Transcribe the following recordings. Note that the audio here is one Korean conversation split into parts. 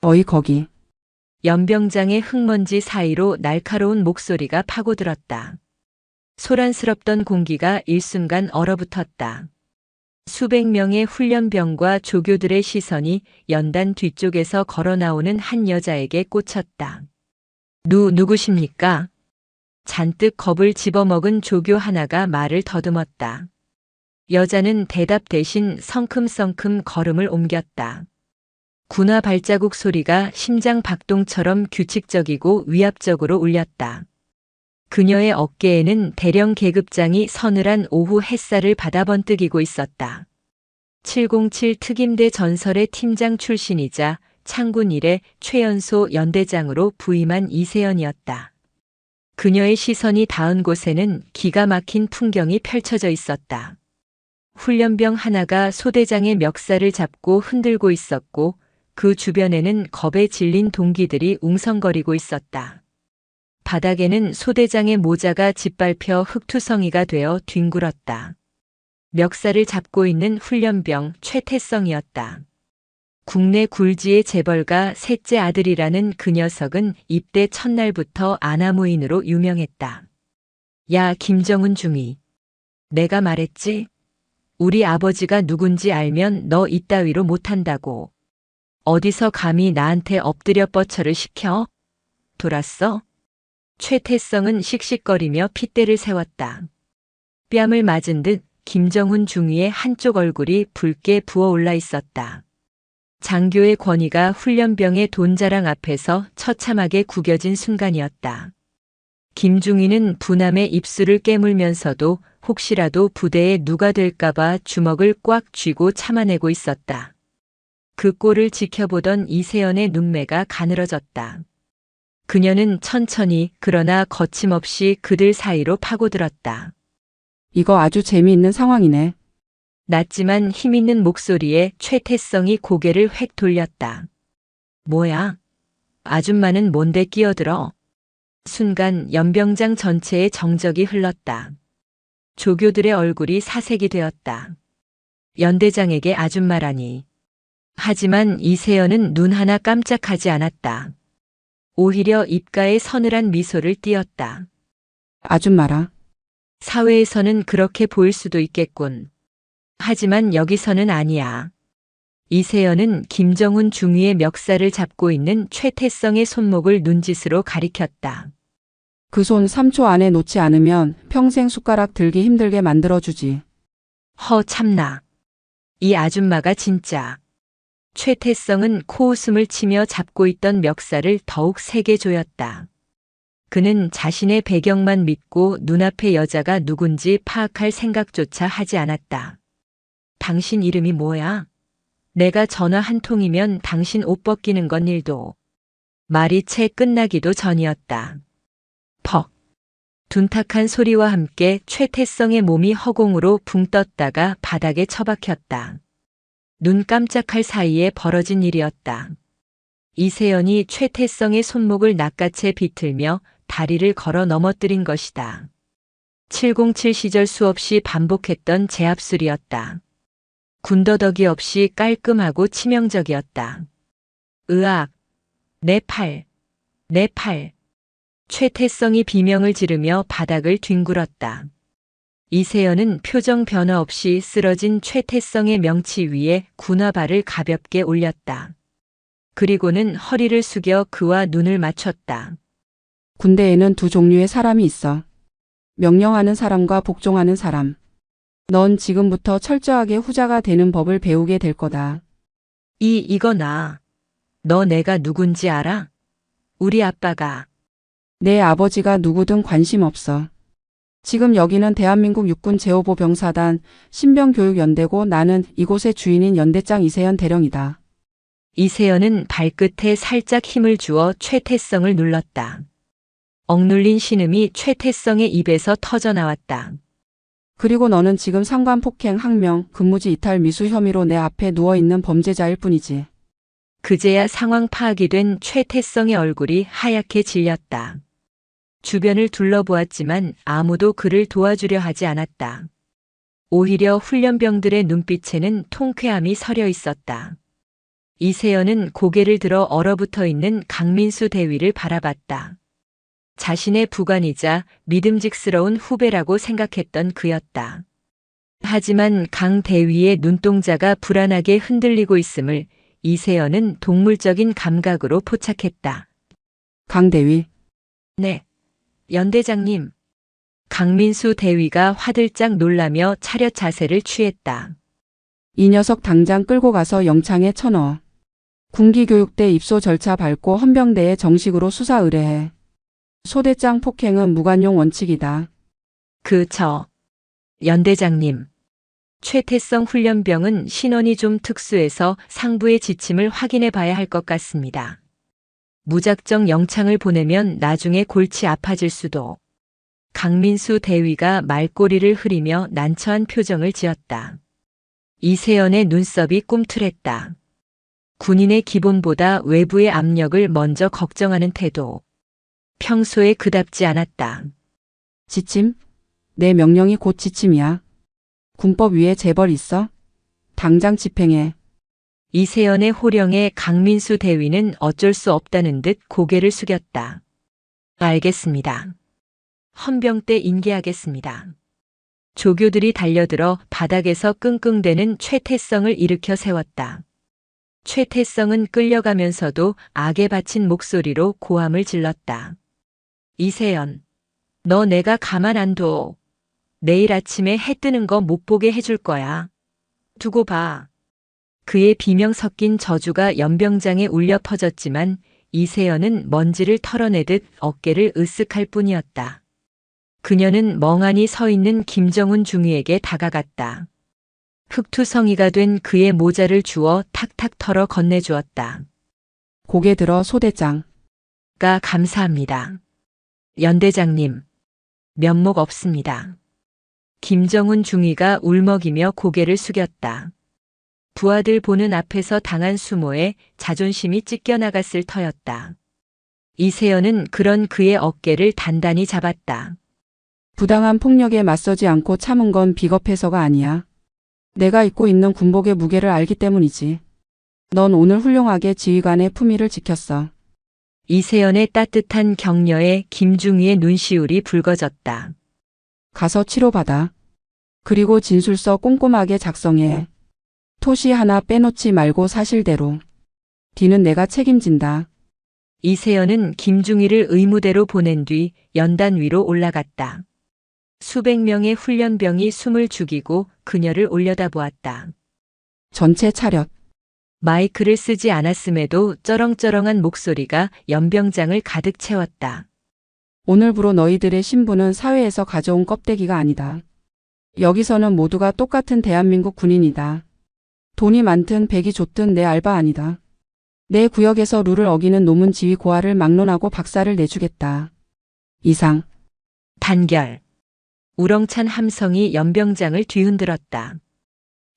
어이 거기. 연병장의 흙먼지 사이로 날카로운 목소리가 파고들었다. 소란스럽던 공기가 일순간 얼어붙었다. 수백 명의 훈련병과 조교들의 시선이 연단 뒤쪽에서 걸어 나오는 한 여자에게 꽂혔다. 누구십니까? 잔뜩 겁을 집어먹은 조교 하나가 말을 더듬었다. 여자는 대답 대신 성큼성큼 걸음을 옮겼다. 군화 발자국 소리가 심장 박동처럼 규칙적이고 위압적으로 울렸다. 그녀의 어깨에는 대령 계급장이 서늘한 오후 햇살을 받아 번뜩이고 있었다. 707 특임대 전설의 팀장 출신이자 창군 이래 최연소 연대장으로 부임한 이세연이었다. 그녀의 시선이 닿은 곳에는 기가 막힌 풍경이 펼쳐져 있었다. 훈련병 하나가 소대장의 멱살을 잡고 흔들고 있었고 그 주변에는 겁에 질린 동기들이 웅성거리고 있었다. 바닥에는 소대장의 모자가 짓밟혀 흙투성이가 되어 뒹굴었다. 멱살을 잡고 있는 훈련병 최태성이었다. 국내 굴지의 재벌가 셋째 아들이라는 그 녀석은 입대 첫날부터 아나무인으로 유명했다. 야, 김정은 중위. 내가 말했지? 우리 아버지가 누군지 알면 너 이따위로 못한다고. 어디서 감히 나한테 엎드려 뻗쳐를 시켜? 돌았어? 최태성은 씩씩거리며 핏대를 세웠다. 뺨을 맞은 듯 김정훈 중위의 한쪽 얼굴이 붉게 부어올라 있었다. 장교의 권위가 훈련병의 돈자랑 앞에서 처참하게 구겨진 순간이었다. 김중위는 분함에 입술을 깨물면서도 혹시라도 부대에 누가 될까봐 주먹을 꽉 쥐고 참아내고 있었다. 그 꼴을 지켜보던 이세연의 눈매가 가늘어졌다. 그녀는 천천히 그러나 거침없이 그들 사이로 파고들었다. 이거 아주 재미있는 상황이네. 낮지만 힘있는 목소리에 최태성이 고개를 획 돌렸다. 뭐야? 아줌마는 뭔데 끼어들어? 순간 연병장 전체에 정적이 흘렀다. 조교들의 얼굴이 사색이 되었다. 연대장에게 아줌마라니. 하지만 이세연은 눈 하나 깜짝하지 않았다. 오히려 입가에 서늘한 미소를 띄었다. 아줌마라. 사회에서는 그렇게 보일 수도 있겠군. 하지만 여기서는 아니야. 이세연은 김정훈 중위의 멱살을 잡고 있는 최태성의 손목을 눈짓으로 가리켰다. 그 손 3초 안에 놓지 않으면 평생 숟가락 들기 힘들게 만들어주지. 참나. 이 아줌마가 진짜. 최태성은 코웃음을 치며 잡고 있던 멱살을 더욱 세게 조였다. 그는 자신의 배경만 믿고 눈앞의 여자가 누군지 파악할 생각조차 하지 않았다. 당신 이름이 뭐야? 내가 전화 한 통이면 당신 옷 벗기는 건 일도. 말이 채 끝나기도 전이었다. 퍽. 둔탁한 소리와 함께 최태성의 몸이 허공으로 붕 떴다가 바닥에 처박혔다. 눈 깜짝할 사이에 벌어진 일이었다. 이세연이 최태성의 손목을 낚아채 비틀며 다리를 걸어 넘어뜨린 것이다. 707 시절 수없이 반복했던 제압술이었다. 군더더기 없이 깔끔하고 치명적이었다. 으악! 내 팔! 내 팔! 최태성이 비명을 지르며 바닥을 뒹굴었다. 이세연은 표정 변화 없이 쓰러진 최태성의 명치 위에 군화발을 가볍게 올렸다. 그리고는 허리를 숙여 그와 눈을 맞췄다. 군대에는 두 종류의 사람이 있어. 명령하는 사람과 복종하는 사람. 넌 지금부터 철저하게 후자가 되는 법을 배우게 될 거다. 이거나. 너 내가 누군지 알아? 우리 아빠가. 내 아버지가 누구든 관심 없어. 지금 여기는 대한민국 육군 제5보 병사단 신병교육연대고 나는 이곳의 주인인 연대장 이세연 대령이다. 이세연은 발끝에 살짝 힘을 주어 최태성을 눌렀다. 억눌린 신음이 최태성의 입에서 터져나왔다. 그리고 너는 지금 상관 폭행, 항명, 근무지 이탈 미수 혐의로 내 앞에 누워있는 범죄자일 뿐이지. 그제야 상황 파악이 된 최태성의 얼굴이 하얗게 질렸다. 주변을 둘러보았지만 아무도 그를 도와주려 하지 않았다. 오히려 훈련병들의 눈빛에는 통쾌함이 서려 있었다. 이세연은 고개를 들어 얼어붙어 있는 강민수 대위를 바라봤다. 자신의 부관이자 믿음직스러운 후배라고 생각했던 그였다. 하지만 강 대위의 눈동자가 불안하게 흔들리고 있음을 이세연은 동물적인 감각으로 포착했다. 강 대위, 네, 연대장님. 강민수 대위가 화들짝 놀라며 차렷 자세를 취했다. 이 녀석 당장 끌고 가서 영창에 쳐넣어. 군기교육대 입소 절차 밟고 헌병대에 정식으로 수사 의뢰해. 소대장 폭행은 무관용 원칙이다. 연대장님. 최태성 훈련병은 신원이 좀 특수해서 상부의 지침을 확인해 봐야 할 것 같습니다. 무작정 영창을 보내면 나중에 골치 아파질 수도. 강민수 대위가 말꼬리를 흐리며 난처한 표정을 지었다. 이세연의 눈썹이 꿈틀했다. 군인의 기본보다 외부의 압력을 먼저 걱정하는 태도. 평소에 그답지 않았다. 지침? 내 명령이 곧 지침이야. 군법 위에 재벌 있어? 당장 집행해. 이세연의 호령에 강민수 대위는 어쩔 수 없다는 듯 고개를 숙였다. 알겠습니다. 헌병 때 인계하겠습니다. 조교들이 달려들어 바닥에서 끙끙대는 최태성을 일으켜 세웠다. 최태성은 끌려가면서도 악에 바친 목소리로 고함을 질렀다. 이세연, 너 내가 가만 안 둬. 내일 아침에 해 뜨는 거 못 보게 해줄 거야. 두고 봐. 그의 비명 섞인 저주가 연병장에 울려 퍼졌지만 이세연은 먼지를 털어내듯 어깨를 으쓱할 뿐이었다. 그녀는 멍하니 서 있는 김정훈 중위에게 다가갔다. 흑투성이가 된 그의 모자를 주워 탁탁 털어 건네주었다. 고개 들어 소대장. 감사합니다. 연대장님, 면목 없습니다. 김정훈 중위가 울먹이며 고개를 숙였다. 부하들 보는 앞에서 당한 수모에 자존심이 찢겨나갔을 터였다. 이세연은 그런 그의 어깨를 단단히 잡았다. 부당한 폭력에 맞서지 않고 참은 건 비겁해서가 아니야. 내가 입고 있는 군복의 무게를 알기 때문이지. 넌 오늘 훌륭하게 지휘관의 품위를 지켰어. 이세연의 따뜻한 격려에 김중희의 눈시울이 붉어졌다. 가서 치료받아. 그리고 진술서 꼼꼼하게 작성해. 토시 하나 빼놓지 말고 사실대로. 뒤는 내가 책임진다. 이세연은 김중희를 의무대로 보낸 뒤 연단 위로 올라갔다. 수백 명의 훈련병이 숨을 죽이고 그녀를 올려다보았다. 전체 차렷. 마이크를 쓰지 않았음에도 쩌렁쩌렁한 목소리가 연병장을 가득 채웠다. 오늘부로 너희들의 신분은 사회에서 가져온 껍데기가 아니다. 여기서는 모두가 똑같은 대한민국 군인이다. 돈이 많든 백이 좋든 내 알바 아니다. 내 구역에서 룰을 어기는 노문 지휘 고하를 막론하고 박살을 내주겠다. 이상. 단결. 우렁찬 함성이 연병장을 뒤흔들었다.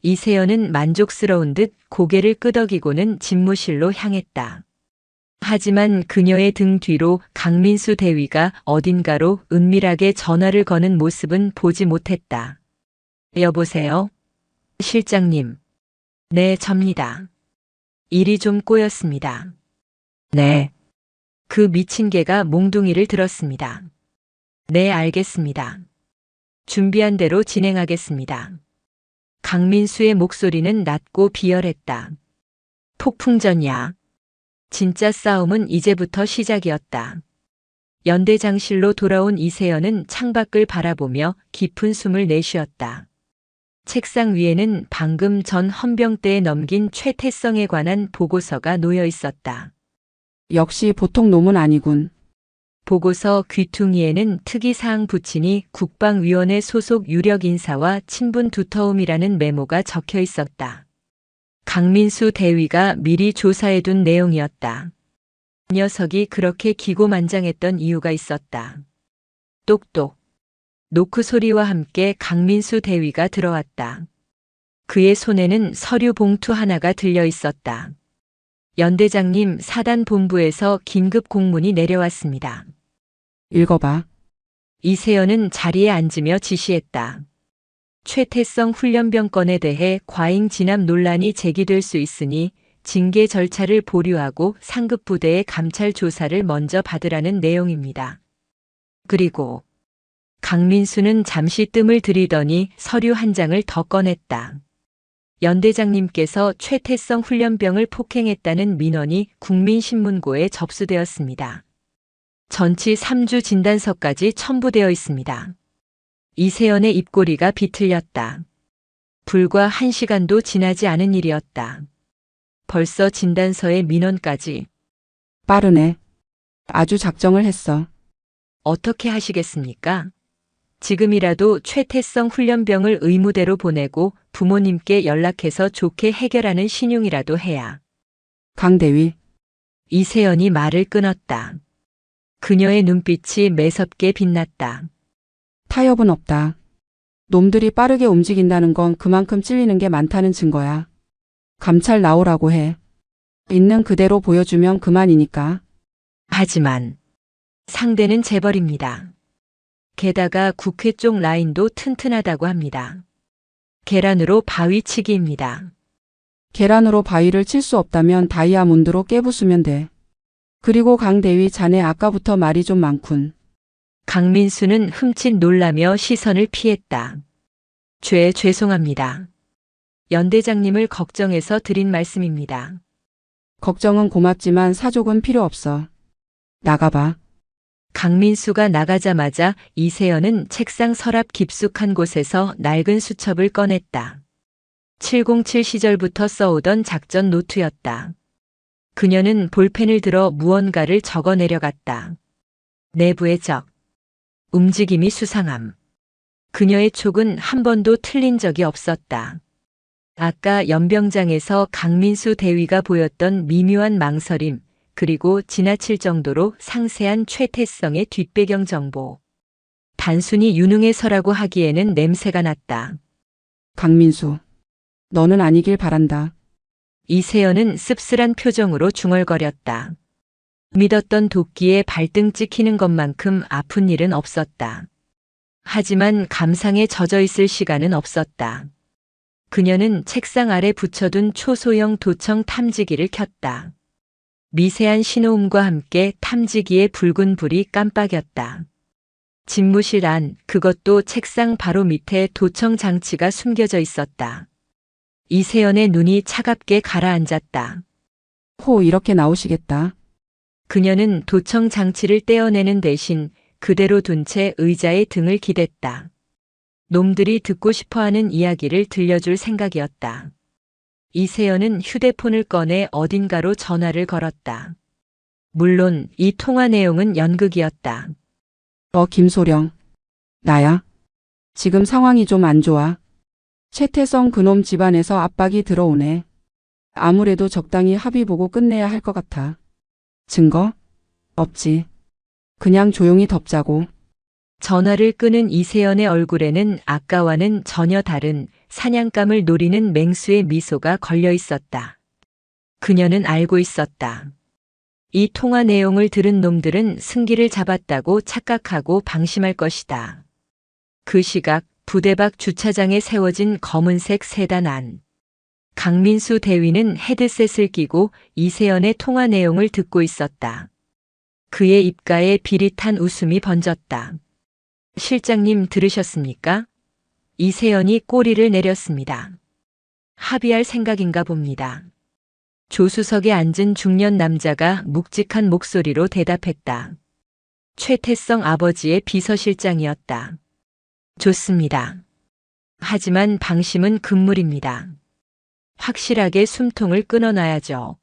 이세연은 만족스러운 듯 고개를 끄덕이고는 집무실로 향했다. 하지만 그녀의 등 뒤로 강민수 대위가 어딘가로 은밀하게 전화를 거는 모습은 보지 못했다. 여보세요? 실장님. 네, 접니다. 일이 좀 꼬였습니다. 네. 그 미친 개가 몽둥이를 들었습니다. 네, 알겠습니다. 준비한 대로 진행하겠습니다. 강민수의 목소리는 낮고 비열했다. 폭풍전야. 진짜 싸움은 이제부터 시작이었다. 연대장실로 돌아온 이세연은 창밖을 바라보며 깊은 숨을 내쉬었다. 책상 위에는 방금 전 헌병 때에 넘긴 최태성에 관한 보고서가 놓여 있었다. 역시 보통 놈은 아니군. 보고서 귀퉁이에는 특이사항 붙이니 국방위원회 소속 유력 인사와 친분 두터움이라는 메모가 적혀 있었다. 강민수 대위가 미리 조사해둔 내용이었다. 녀석이 그렇게 기고만장했던 이유가 있었다. 똑똑. 노크 소리와 함께 강민수 대위가 들어왔다. 그의 손에는 서류 봉투 하나가 들려 있었다. 연대장님, 사단 본부에서 긴급 공문이 내려왔습니다. 읽어봐. 이세연은 자리에 앉으며 지시했다. 최태성 훈련병 건에 대해 과잉 진압 논란이 제기될 수 있으니 징계 절차를 보류하고 상급 부대의 감찰 조사를 먼저 받으라는 내용입니다. 그리고 강민수는 잠시 뜸을 들이더니 서류 한 장을 더 꺼냈다. 연대장님께서 최태성 훈련병을 폭행했다는 민원이 국민신문고에 접수되었습니다. 전치 3주 진단서까지 첨부되어 있습니다. 이세연의 입꼬리가 비틀렸다. 불과 1시간도 지나지 않은 일이었다. 벌써 진단서에 민원까지. 빠르네. 아주 작정을 했어. 어떻게 하시겠습니까? 지금이라도 최태성 훈련병을 의무대로 보내고 부모님께 연락해서 좋게 해결하는 신용이라도 해야. 강대위. 이세연이 말을 끊었다. 그녀의 눈빛이 매섭게 빛났다. 타협은 없다. 놈들이 빠르게 움직인다는 건 그만큼 찔리는 게 많다는 증거야. 감찰 나오라고 해. 있는 그대로 보여주면 그만이니까. 하지만 상대는 재벌입니다. 게다가 국회 쪽 라인도 튼튼하다고 합니다. 계란으로 바위치기입니다. 계란으로 바위를 칠 수 없다면 다이아몬드로 깨부수면 돼. 그리고 강대위 자네 아까부터 말이 좀 많군. 강민수는 흠칫 놀라며 시선을 피했다. 죄송합니다. 연대장님을 걱정해서 드린 말씀입니다. 걱정은 고맙지만 사족은 필요 없어. 나가봐. 강민수가 나가자마자 이세연은 책상 서랍 깊숙한 곳에서 낡은 수첩을 꺼냈다. 707 시절부터 써오던 작전 노트였다. 그녀는 볼펜을 들어 무언가를 적어 내려갔다. 내부의 적. 움직임이 수상함. 그녀의 촉은 한 번도 틀린 적이 없었다. 아까 연병장에서 강민수 대위가 보였던 미묘한 망설임, 그리고 지나칠 정도로 상세한 최태성의 뒷배경 정보. 단순히 유능해서라고 하기에는 냄새가 났다. 강민수. 너는 아니길 바란다. 이세연은 씁쓸한 표정으로 중얼거렸다. 믿었던 도끼에 발등 찍히는 것만큼 아픈 일은 없었다. 하지만 감상에 젖어 있을 시간은 없었다. 그녀는 책상 아래 붙여둔 초소형 도청 탐지기를 켰다. 미세한 신호음과 함께 탐지기의 붉은 불이 깜빡였다. 집무실 안, 그것도 책상 바로 밑에 도청 장치가 숨겨져 있었다. 이세연의 눈이 차갑게 가라앉았다. 호 이렇게 나오시겠다. 그녀는 도청 장치를 떼어내는 대신 그대로 둔 채 의자에 등을 기댔다. 놈들이 듣고 싶어하는 이야기를 들려줄 생각이었다. 이세연은 휴대폰을 꺼내 어딘가로 전화를 걸었다. 물론 이 통화 내용은 연극이었다. 김소령. 나야. 지금 상황이 좀 안 좋아. 최태성 그놈 집안에서 압박이 들어오네. 아무래도 적당히 합의 보고 끝내야 할 것 같아. 증거? 없지. 그냥 조용히 덮자고. 전화를 끄는 이세연의 얼굴에는 아까와는 전혀 다른 사냥감을 노리는 맹수의 미소가 걸려 있었다. 그녀는 알고 있었다. 이 통화 내용을 들은 놈들은 승기를 잡았다고 착각하고 방심할 것이다. 그 시각 부대 밖 주차장에 세워진 검은색 세단 안. 강민수 대위는 헤드셋을 끼고 이세연의 통화 내용을 듣고 있었다. 그의 입가에 비릿한 웃음이 번졌다. 실장님 들으셨습니까? 이세연이 꼬리를 내렸습니다. 합의할 생각인가 봅니다. 조수석에 앉은 중년 남자가 묵직한 목소리로 대답했다. 최태성 아버지의 비서실장이었다. 좋습니다. 하지만 방심은 금물입니다. 확실하게 숨통을 끊어놔야죠.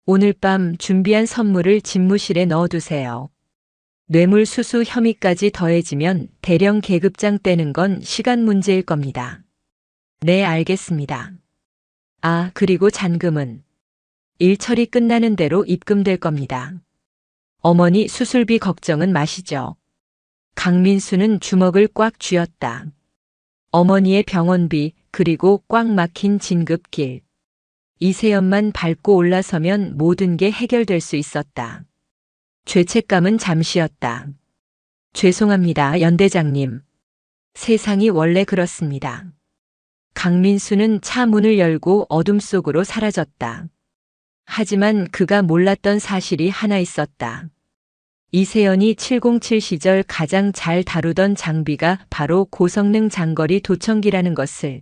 오늘 밤 준비한 선물을 집무실에 넣어두세요. 뇌물수수 혐의까지 더해지면 대령 계급장 떼는 건 시간 문제일 겁니다. 네, 알겠습니다. 아, 그리고 잔금은 일처리 끝나는 대로 입금될 겁니다. 어머니 수술비 걱정은 마시죠. 강민수는 주먹을 꽉 쥐었다. 어머니의 병원비, 그리고 꽉 막힌 진급길. 이세연만 밟고 올라서면 모든 게 해결될 수 있었다. 죄책감은 잠시였다. 죄송합니다, 연대장님. 세상이 원래 그렇습니다. 강민수는 차 문을 열고 어둠 속으로 사라졌다. 하지만 그가 몰랐던 사실이 하나 있었다. 이세연이 707 시절 가장 잘 다루던 장비가 바로 고성능 장거리 도청기라는 것을.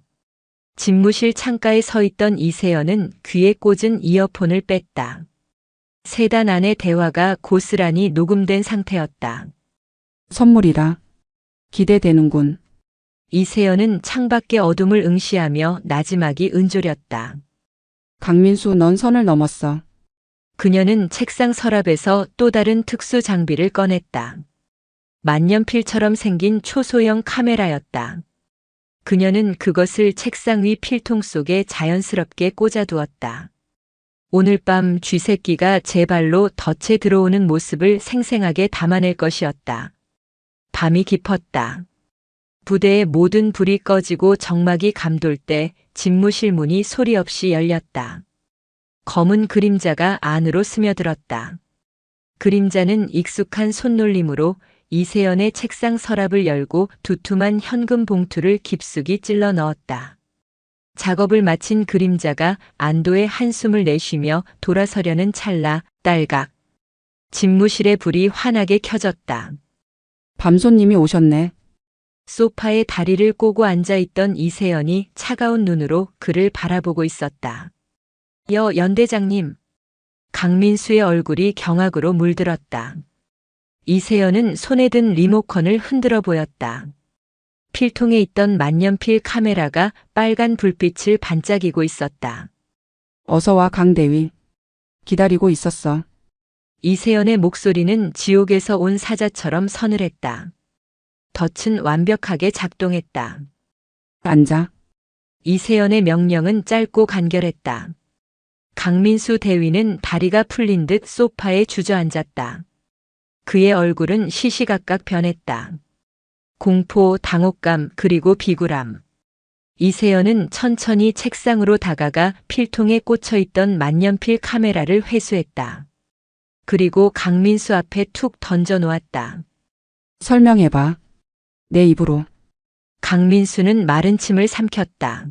집무실 창가에 서 있던 이세연은 귀에 꽂은 이어폰을 뺐다. 세단 안의 대화가 고스란히 녹음된 상태였다. 선물이라. 기대되는군. 이세연은 창밖의 어둠을 응시하며 나지막이 은조렸다. 강민수, 넌 선을 넘었어. 그녀는 책상 서랍에서 또 다른 특수 장비를 꺼냈다. 만년필처럼 생긴 초소형 카메라였다. 그녀는 그것을 책상 위 필통 속에 자연스럽게 꽂아두었다. 오늘 밤 쥐새끼가 제 발로 덫에 들어오는 모습을 생생하게 담아낼 것이었다. 밤이 깊었다. 부대의 모든 불이 꺼지고 정막이 감돌 때 집무실 문이 소리 없이 열렸다. 검은 그림자가 안으로 스며들었다. 그림자는 익숙한 손놀림으로 이세연의 책상 서랍을 열고 두툼한 현금 봉투를 깊숙이 찔러 넣었다. 작업을 마친 그림자가 안도의 한숨을 내쉬며 돌아서려는 찰나 딸각. 집무실의 불이 환하게 켜졌다. 밤손님이 오셨네. 소파에 다리를 꼬고 앉아있던 이세연이 차가운 눈으로 그를 바라보고 있었다. 연대장님. 강민수의 얼굴이 경악으로 물들었다. 이세연은 손에 든 리모컨을 흔들어 보였다. 필통에 있던 만년필 카메라가 빨간 불빛을 반짝이고 있었다. 어서 와, 강대위. 기다리고 있었어. 이세연의 목소리는 지옥에서 온 사자처럼 서늘했다. 덫은 완벽하게 작동했다. 앉아. 이세연의 명령은 짧고 간결했다. 강민수 대위는 다리가 풀린 듯 소파에 주저앉았다. 그의 얼굴은 시시각각 변했다. 공포, 당혹감, 그리고 비굴함. 이세연은 천천히 책상으로 다가가 필통에 꽂혀있던 만년필 카메라를 회수했다. 그리고 강민수 앞에 툭 던져 놓았다. 설명해봐. 내 입으로. 강민수는 마른 침을 삼켰다.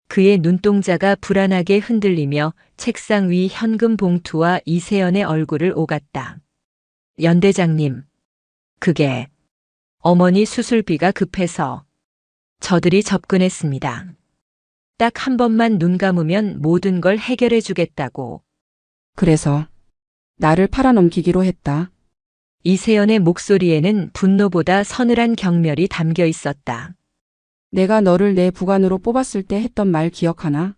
그의 눈동자가 불안하게 흔들리며 책상 위 현금 봉투와 이세연의 얼굴을 오갔다. 연대장님, 그게 어머니 수술비가 급해서 저들이 접근했습니다. 딱 한 번만 눈 감으면 모든 걸 해결해 주겠다고. 그래서 나를 팔아넘기기로 했다. 이세연의 목소리에는 분노보다 서늘한 경멸이 담겨 있었다. 내가 너를 내 부관으로 뽑았을 때 했던 말 기억하나?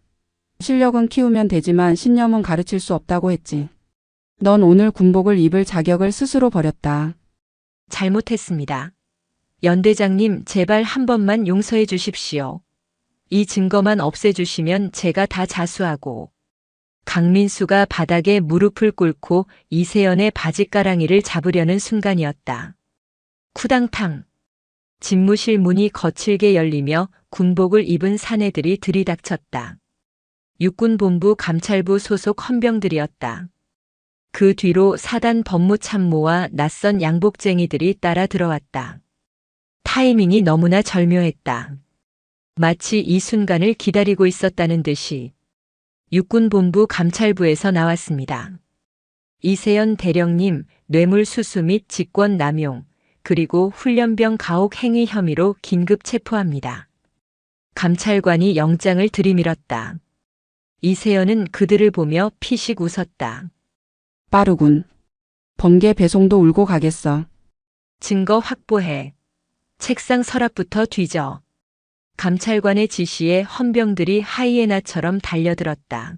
실력은 키우면 되지만 신념은 가르칠 수 없다고 했지. 넌 오늘 군복을 입을 자격을 스스로 버렸다. 잘못했습니다. 연대장님, 제발 한 번만 용서해 주십시오. 이 증거만 없애주시면 제가 다 자수하고. 강민수가 바닥에 무릎을 꿇고 이세연의 바지가랑이를 잡으려는 순간이었다. 쿠당탕. 집무실 문이 거칠게 열리며 군복을 입은 사내들이 들이닥쳤다. 육군본부 감찰부 소속 헌병들이었다. 그 뒤로 사단 법무참모와 낯선 양복쟁이들이 따라 들어왔다. 타이밍이 너무나 절묘했다. 마치 이 순간을 기다리고 있었다는 듯이. 육군본부 감찰부에서 나왔습니다. 이세연 대령님, 뇌물수수 및 직권남용, 그리고 훈련병 가혹 행위 혐의로 긴급 체포합니다. 감찰관이 영장을 들이밀었다. 이세연은 그들을 보며 피식 웃었다. 빠르군. 번개 배송도 울고 가겠어. 증거 확보해. 책상 서랍부터 뒤져. 감찰관의 지시에 헌병들이 하이에나처럼 달려들었다.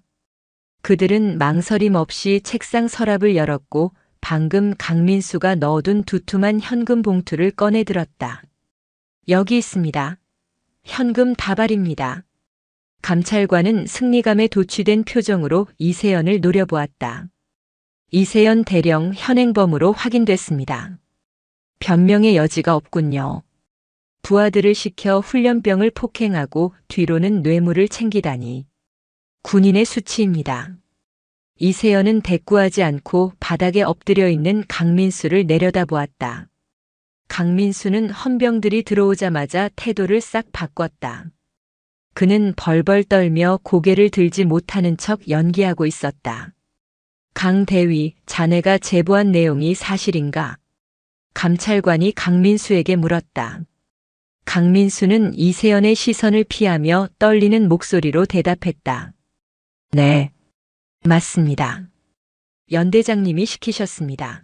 그들은 망설임 없이 책상 서랍을 열었고 방금 강민수가 넣어둔 두툼한 현금 봉투를 꺼내 들었다. 여기 있습니다. 현금 다발입니다. 감찰관은 승리감에 도취된 표정으로 이세연을 노려보았다. 이세연 대령 현행범으로 확인됐습니다. 변명의 여지가 없군요. 부하들을 시켜 훈련병을 폭행하고 뒤로는 뇌물을 챙기다니. 군인의 수치입니다. 이세연은 대꾸하지 않고 바닥에 엎드려 있는 강민수를 내려다보았다. 강민수는 헌병들이 들어오자마자 태도를 싹 바꿨다. 그는 벌벌 떨며 고개를 들지 못하는 척 연기하고 있었다. 강 대위, 자네가 제보한 내용이 사실인가? 감찰관이 강민수에게 물었다. 강민수는 이세연의 시선을 피하며 떨리는 목소리로 대답했다. 네, 맞습니다. 연대장님이 시키셨습니다.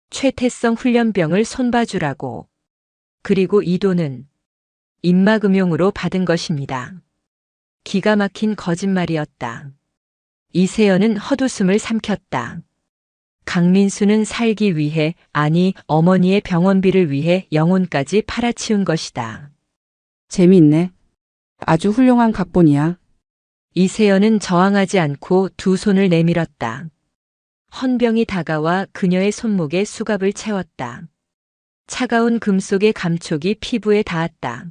최태성 훈련병을 손봐주라고. 그리고 이 돈은 입막음용으로 받은 것입니다. 기가 막힌 거짓말이었다. 이세연은 헛웃음을 삼켰다. 강민수는 살기 위해, 아니 어머니의 병원비를 위해 영혼까지 팔아치운 것이다. 재미있네. 아주 훌륭한 각본이야. 이세연은 저항하지 않고 두 손을 내밀었다. 헌병이 다가와 그녀의 손목에 수갑을 채웠다. 차가운 금속의 감촉이 피부에 닿았다.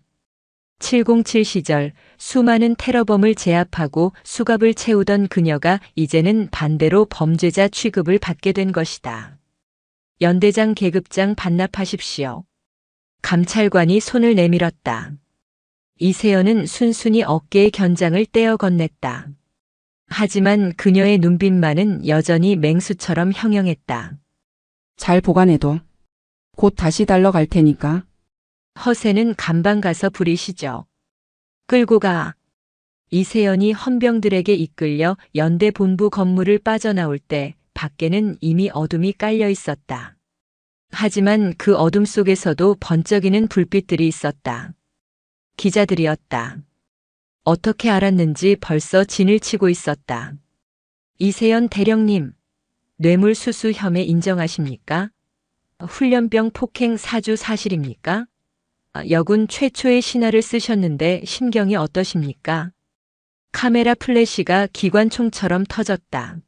707 시절 수많은 테러범을 제압하고 수갑을 채우던 그녀가 이제는 반대로 범죄자 취급을 받게 된 것이다. 연대장 계급장 반납하십시오. 감찰관이 손을 내밀었다. 이세연은 순순히 어깨의 견장을 떼어 건넸다. 하지만 그녀의 눈빛만은 여전히 맹수처럼 형형했다. 잘 보관해둬. 곧 다시 달러 갈 테니까. 허세는 감방 가서 부리시죠. 끌고 가. 이세연이 헌병들에게 이끌려 연대 본부 건물을 빠져나올 때 밖에는 이미 어둠이 깔려 있었다. 하지만 그 어둠 속에서도 번쩍이는 불빛들이 있었다. 기자들이었다. 어떻게 알았는지 벌써 진을 치고 있었다. 이세연 대령님, 뇌물수수 혐의 인정하십니까? 훈련병 폭행 사주 사실입니까? 여군 최초의 신화를 쓰셨는데 심경이 어떠십니까? 카메라 플래시가 기관총처럼 터졌다.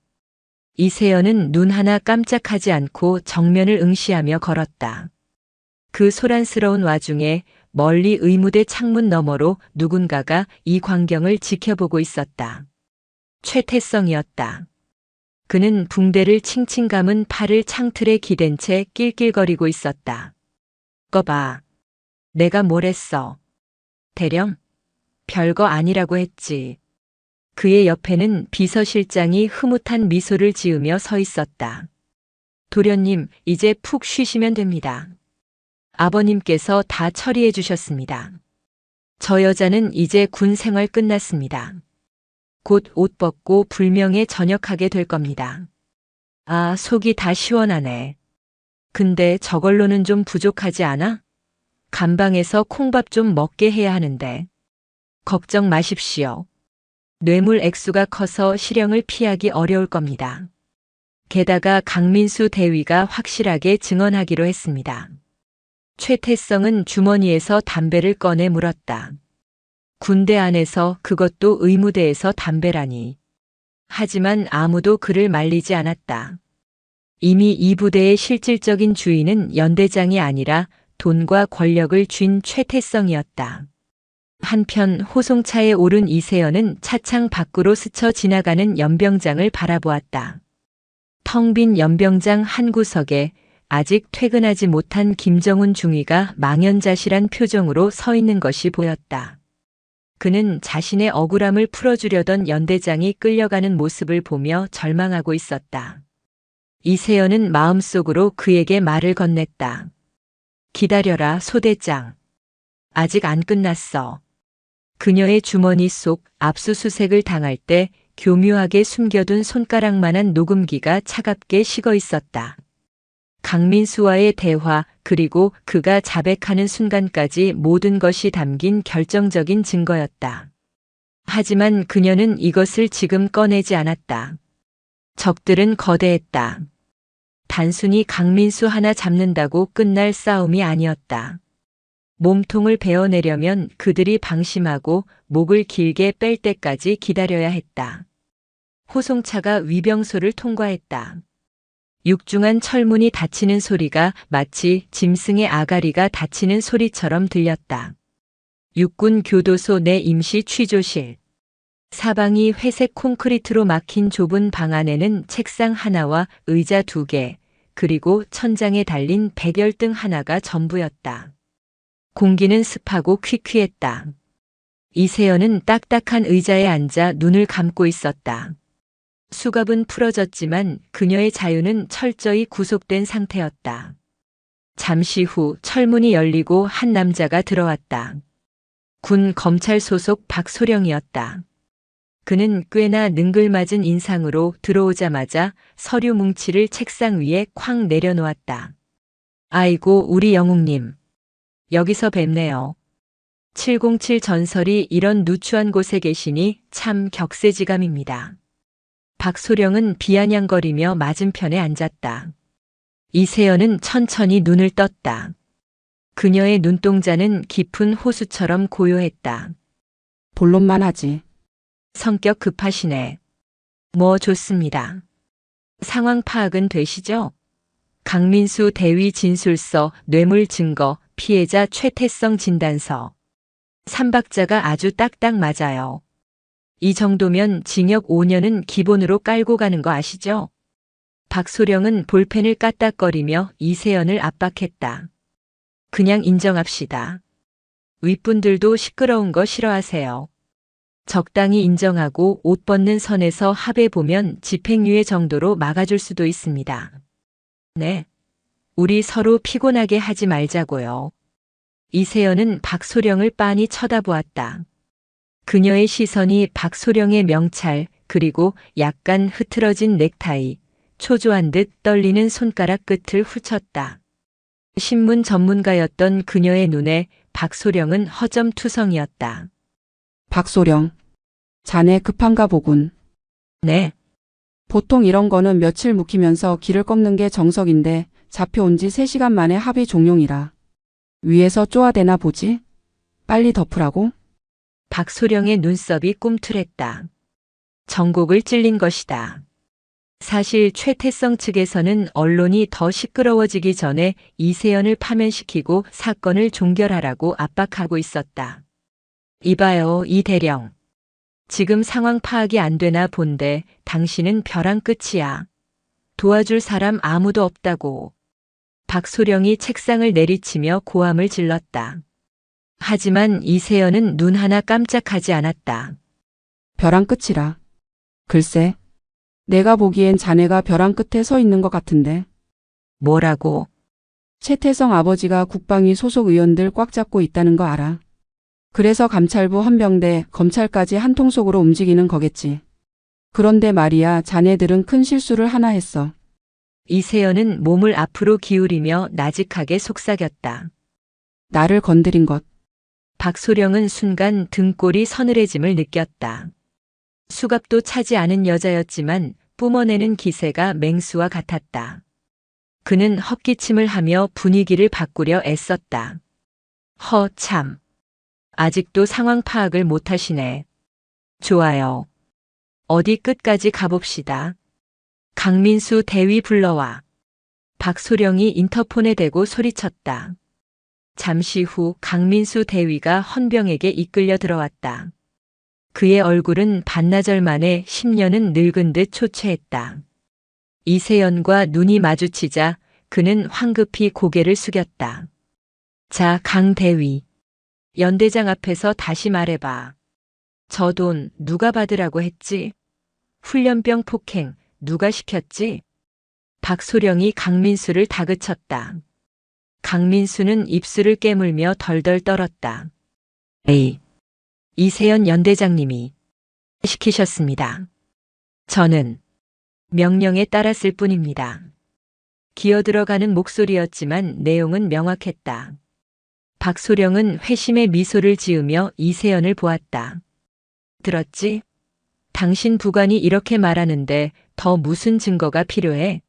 이세연은 눈 하나 깜짝하지 않고 정면을 응시하며 걸었다. 그 소란스러운 와중에 멀리 의무대 창문 너머로 누군가가 이 광경을 지켜보고 있었다. 최태성이었다. 그는 붕대를 칭칭 감은 팔을 창틀에 기댄 채 낄낄거리고 있었다. 꺼봐. 내가 뭘 했어? 대령? 별거 아니라고 했지. 그의 옆에는 비서실장이 흐뭇한 미소를 지으며 서 있었다. 도련님, 이제 푹 쉬시면 됩니다. 아버님께서 다 처리해 주셨습니다. 저 여자는 이제 군 생활 끝났습니다. 곧 옷 벗고 불명예 전역하게 될 겁니다. 아, 속이 다 시원하네. 근데 저걸로는 좀 부족하지 않아? 감방에서 콩밥 좀 먹게 해야 하는데. 걱정 마십시오. 뇌물 액수가 커서 실형을 피하기 어려울 겁니다. 게다가 강민수 대위가 확실하게 증언하기로 했습니다. 최태성은 주머니에서 담배를 꺼내 물었다. 군대 안에서, 그것도 의무대에서 담배라니. 하지만 아무도 그를 말리지 않았다. 이미 이 부대의 실질적인 주인은 연대장이 아니라 돈과 권력을 쥔 최태성이었다. 한편 호송차에 오른 이세연은 차창 밖으로 스쳐 지나가는 연병장을 바라보았다. 텅 빈 연병장 한 구석에 아직 퇴근하지 못한 김정훈 중위가 망연자실한 표정으로 서 있는 것이 보였다. 그는 자신의 억울함을 풀어주려던 연대장이 끌려가는 모습을 보며 절망하고 있었다. 이세연은 마음속으로 그에게 말을 건넸다. 기다려라, 소대장. 아직 안 끝났어. 그녀의 주머니 속 압수수색을 당할 때 교묘하게 숨겨둔 손가락만한 녹음기가 차갑게 식어 있었다. 강민수와의 대화, 그리고 그가 자백하는 순간까지 모든 것이 담긴 결정적인 증거였다. 하지만 그녀는 이것을 지금 꺼내지 않았다. 적들은 거대했다. 단순히 강민수 하나 잡는다고 끝날 싸움이 아니었다. 몸통을 베어내려면 그들이 방심하고 목을 길게 뺄 때까지 기다려야 했다. 호송차가 위병소를 통과했다. 육중한 철문이 닫히는 소리가 마치 짐승의 아가리가 닫히는 소리처럼 들렸다. 육군 교도소 내 임시 취조실. 사방이 회색 콘크리트로 막힌 좁은 방 안에는 책상 하나와 의자 2개, 그리고 천장에 달린 백열등 하나가 전부였다. 공기는 습하고 퀴퀴했다. 이세연은 딱딱한 의자에 앉아 눈을 감고 있었다. 수갑은 풀어졌지만 그녀의 자유는 철저히 구속된 상태였다. 잠시 후 철문이 열리고 한 남자가 들어왔다. 군 검찰 소속 박소령이었다. 그는 꽤나 능글맞은 인상으로 들어오자마자 서류 뭉치를 책상 위에 쾅 내려놓았다. 아이고, 우리 영웅님. 여기서 뵙네요. 707 전설이 이런 누추한 곳에 계시니 참 격세지감입니다. 박소령은 비아냥거리며 맞은편에 앉았다. 이세연은 천천히 눈을 떴다. 그녀의 눈동자는 깊은 호수처럼 고요했다. 본론만 하지. 성격 급하시네. 뭐 좋습니다. 상황 파악은 되시죠? 강민수 대위 진술서, 뇌물 증거, 피해자 최태성 진단서. 삼박자가 아주 딱딱 맞아요. 이 정도면 징역 5년은 기본으로 깔고 가는 거 아시죠? 박소령은 볼펜을 까딱거리며 이세연을 압박했다. 그냥 인정합시다. 윗분들도 시끄러운 거 싫어하세요. 적당히 인정하고 옷 벗는 선에서 합의보면 집행유예 정도로 막아줄 수도 있습니다. 네. 우리 서로 피곤하게 하지 말자고요. 이세연은 박소령을 빤히 쳐다보았다. 그녀의 시선이 박소령의 명찰, 그리고 약간 흐트러진 넥타이, 초조한 듯 떨리는 손가락 끝을 훑었다. 신문 전문가였던 그녀의 눈에 박소령은 허점투성이었다. 박소령. 자네 급한가 보군. 네. 보통 이런 거는 며칠 묵히면서 길을 꺾는 게 정석인데 잡혀온 지 3시간 만에 합의 종용이라. 위에서 쪼아대나 보지? 빨리 덮으라고? 박소령의 눈썹이 꿈틀했다. 정곡을 찔린 것이다. 사실 최태성 측에서는 언론이 더 시끄러워지기 전에 이세연을 파면시키고 사건을 종결하라고 압박하고 있었다. 이봐요, 이 대령. 지금 상황 파악이 안 되나 본데 당신은 벼랑 끝이야. 도와줄 사람 아무도 없다고. 박소령이 책상을 내리치며 고함을 질렀다. 하지만 이세연은 눈 하나 깜짝하지 않았다. 벼랑 끝이라. 글쎄. 내가 보기엔 자네가 벼랑 끝에 서 있는 것 같은데. 뭐라고? 최태성 아버지가 국방위 소속 의원들 꽉 잡고 있다는 거 알아. 그래서 감찰부 헌병대, 검찰까지 한 통속으로 움직이는 거겠지. 그런데 말이야, 자네들은 큰 실수를 하나 했어. 이세연은 몸을 앞으로 기울이며 나직하게 속삭였다. 나를 건드린 것. 박소령은 순간 등골이 서늘해짐을 느꼈다. 수갑도 차지 않은 여자였지만 뿜어내는 기세가 맹수와 같았다. 그는 헛기침을 하며 분위기를 바꾸려 애썼다. 참. 아직도 상황 파악을 못하시네. 좋아요. 어디 끝까지 가봅시다. 강민수 대위 불러와. 박소령이 인터폰에 대고 소리쳤다. 잠시 후 강민수 대위가 헌병에게 이끌려 들어왔다. 그의 얼굴은 반나절 만에 10년은 늙은 듯 초췌했다. 이세연과 눈이 마주치자 그는 황급히 고개를 숙였다. 자, 강 대위. 연대장 앞에서 다시 말해봐. 저 돈 누가 받으라고 했지? 훈련병 폭행 누가 시켰지? 박소령이 강민수를 다그쳤다. 강민수는 입술을 깨물며 덜덜 떨었다. 에이. 이세연 연대장님이 시키셨습니다. 저는 명령에 따랐을 뿐입니다. 기어들어가는 목소리였지만 내용은 명확했다. 박소령은 회심의 미소를 지으며 이세연을 보았다. 들었지? 당신 부관이 이렇게 말하는데 더 무슨 증거가 필요해?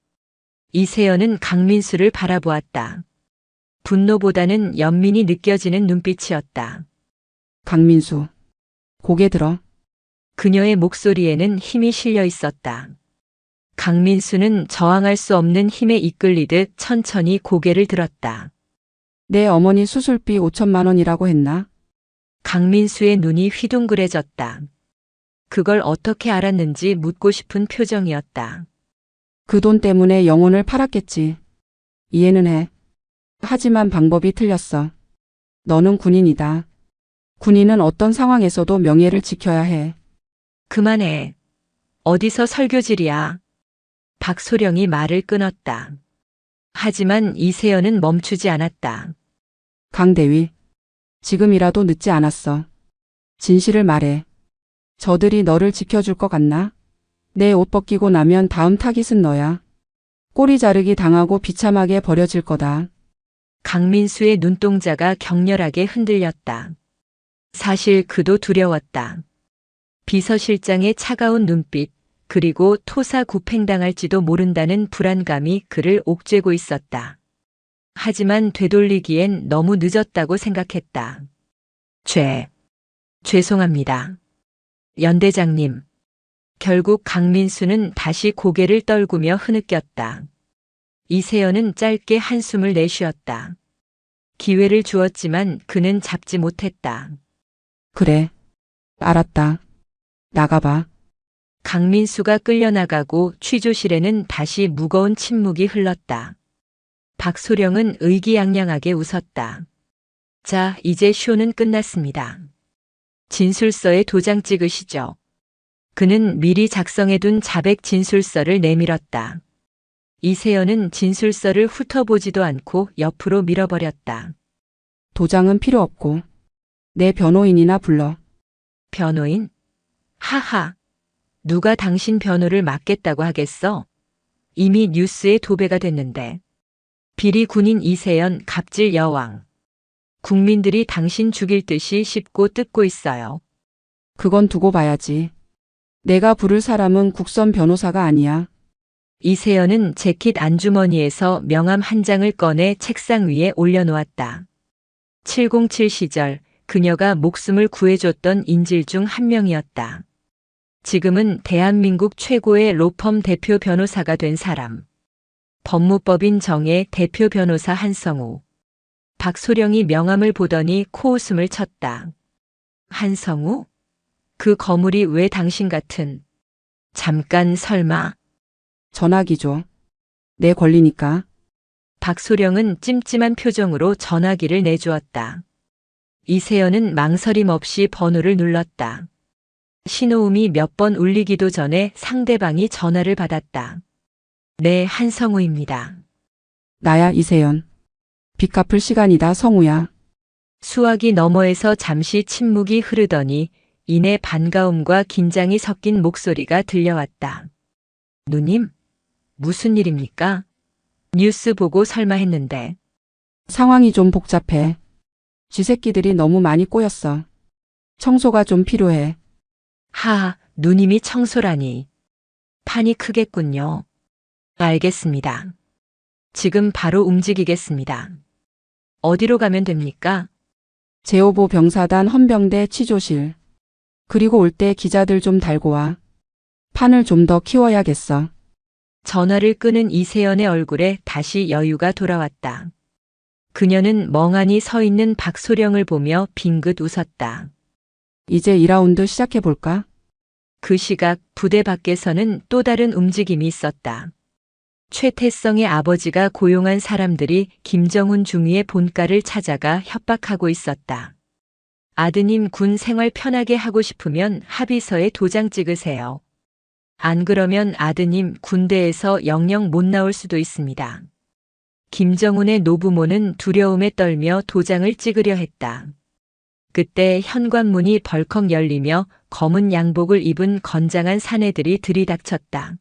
이세연은 강민수를 바라보았다. 분노보다는 연민이 느껴지는 눈빛이었다. 강민수. 고개 들어. 그녀의 목소리에는 힘이 실려 있었다. 강민수는 저항할 수 없는 힘에 이끌리듯 천천히 고개를 들었다. 내 어머니 수술비 5천만 원이라고 했나? 강민수의 눈이 휘둥그레졌다. 그걸 어떻게 알았는지 묻고 싶은 표정이었다. 그 돈 때문에 영혼을 팔았겠지. 이해는 해. 하지만 방법이 틀렸어. 너는 군인이다. 군인은 어떤 상황에서도 명예를 지켜야 해. 그만해. 어디서 설교질이야. 박소령이 말을 끊었다. 하지만 이세연은 멈추지 않았다. 강대위, 지금이라도 늦지 않았어. 진실을 말해. 저들이 너를 지켜줄 것 같나? 내 옷 벗기고 나면 다음 타깃은 너야. 꼬리 자르기 당하고 비참하게 버려질 거다. 강민수의 눈동자가 격렬하게 흔들렸다. 사실 그도 두려웠다. 비서실장의 차가운 눈빛, 그리고 토사구팽당할지도 모른다는 불안감이 그를 옥죄고 있었다. 하지만 되돌리기엔 너무 늦었다고 생각했다. 죄송합니다. 연대장님. 결국 강민수는 다시 고개를 떨구며 흐느꼈다. 이세연은 짧게 한숨을 내쉬었다. 기회를 주었지만 그는 잡지 못했다. 그래. 알았다. 나가봐. 강민수가 끌려나가고 취조실에는 다시 무거운 침묵이 흘렀다. 박소령은 의기양양하게 웃었다. 자, 이제 쇼는 끝났습니다. 진술서에 도장 찍으시죠. 그는 미리 작성해둔 자백 진술서를 내밀었다. 이세연은 진술서를 훑어보지도 않고 옆으로 밀어버렸다. 도장은 필요 없고. 내 변호인이나 불러. 변호인? 하하. 누가 당신 변호를 맡겠다고 하겠어? 이미 뉴스에 도배가 됐는데. 비리 군인 이세연 갑질 여왕. 국민들이 당신 죽일 듯이 씹고 뜯고 있어요. 그건 두고 봐야지. 내가 부를 사람은 국선 변호사가 아니야. 이세연은 재킷 안주머니에서 명함 한 장을 꺼내 책상 위에 올려놓았다. 707 시절 그녀가 목숨을 구해줬던 인질 중 한 명이었다. 지금은 대한민국 최고의 로펌 대표 변호사가 된 사람. 법무법인 정의 대표 변호사 한성우. 박소령이 명함을 보더니 코웃음을 쳤다. 한성우? 그 거물이 왜 당신 같은... 잠깐 설마... 전화기 줘. 내 권리니까. 박소령은 찜찜한 표정으로 전화기를 내주었다. 이세연은 망설임 없이 번호를 눌렀다. 신호음이 몇 번 울리기도 전에 상대방이 전화를 받았다. 네, 한성우입니다. 나야 이세연. 빚 갚을 시간이다 성우야. 수화기 너머에서 잠시 침묵이 흐르더니 이내 반가움과 긴장이 섞인 목소리가 들려왔다. 누님? 무슨 일입니까? 뉴스 보고 설마 했는데. 상황이 좀 복잡해. 쥐새끼들이 너무 많이 꼬였어. 청소가 좀 필요해. 하하, 누님이 청소라니. 판이 크겠군요. 알겠습니다. 지금 바로 움직이겠습니다. 어디로 가면 됩니까? 제5보 병사단 헌병대 취조실. 그리고 올 때 기자들 좀 달고 와. 판을 좀 더 키워야겠어. 전화를 끊은 이세연의 얼굴에 다시 여유가 돌아왔다. 그녀는 멍하니 서 있는 박소령을 보며 빙긋 웃었다. 이제 2라운드 시작해볼까? 그 시각 부대 밖에서는 또 다른 움직임이 있었다. 최태성의 아버지가 고용한 사람들이 김정훈 중위의 본가를 찾아가 협박하고 있었다. 아드님 군 생활 편하게 하고 싶으면 합의서에 도장 찍으세요. 안 그러면 아드님 군대에서 영영 못 나올 수도 있습니다. 김정훈의 노부모는 두려움에 떨며 도장을 찍으려 했다. 그때 현관문이 벌컥 열리며 검은 양복을 입은 건장한 사내들이 들이닥쳤다.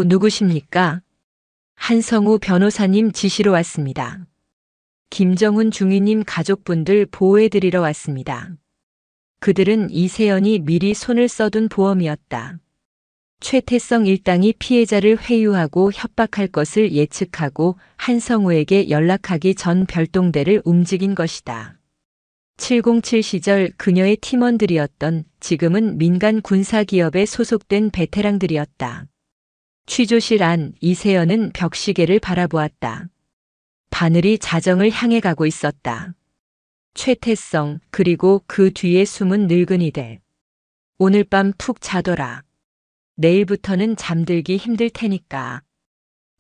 누구십니까? 한성우 변호사님 지시로 왔습니다. 김정훈 중위님 가족분들 보호해드리러 왔습니다. 그들은 이세연이 미리 손을 써둔 보험이었다. 최태성 일당이 피해자를 회유하고 협박할 것을 예측하고 한성우에게 연락하기 전 별동대를 움직인 것이다. 707 시절 그녀의 팀원들이었던 지금은 민간 군사기업에 소속된 베테랑들이었다. 취조실 안 이세연은 벽시계를 바라보았다. 바늘이 자정을 향해 가고 있었다. 최태성 그리고 그 뒤에 숨은 늙은이들. 오늘 밤 푹 자더라. 내일부터는 잠들기 힘들 테니까.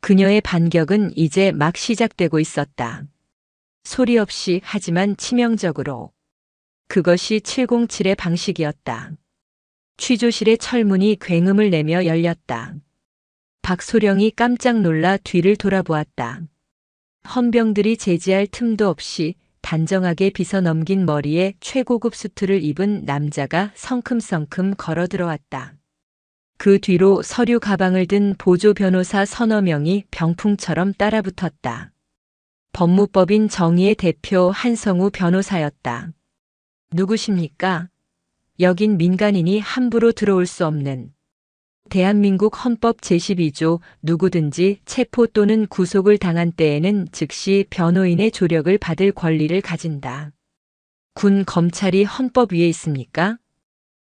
그녀의 반격은 이제 막 시작되고 있었다. 소리 없이 하지만 치명적으로. 그것이 707의 방식이었다. 취조실의 철문이 굉음을 내며 열렸다. 박소령이 깜짝 놀라 뒤를 돌아보았다. 헌병들이 제지할 틈도 없이 단정하게 빗어 넘긴 머리에 최고급 수트를 입은 남자가 성큼성큼 걸어 들어왔다. 그 뒤로 서류 가방을 든 보조 변호사 서너 명이 병풍처럼 따라붙었다. 법무법인 정의의 대표 한성우 변호사였다. 누구십니까? 여긴 민간인이 함부로 들어올 수 없는 대한민국 헌법 제12조 누구든지 체포 또는 구속을 당한 때에는 즉시 변호인의 조력을 받을 권리를 가진다. 군 검찰이 헌법 위에 있습니까?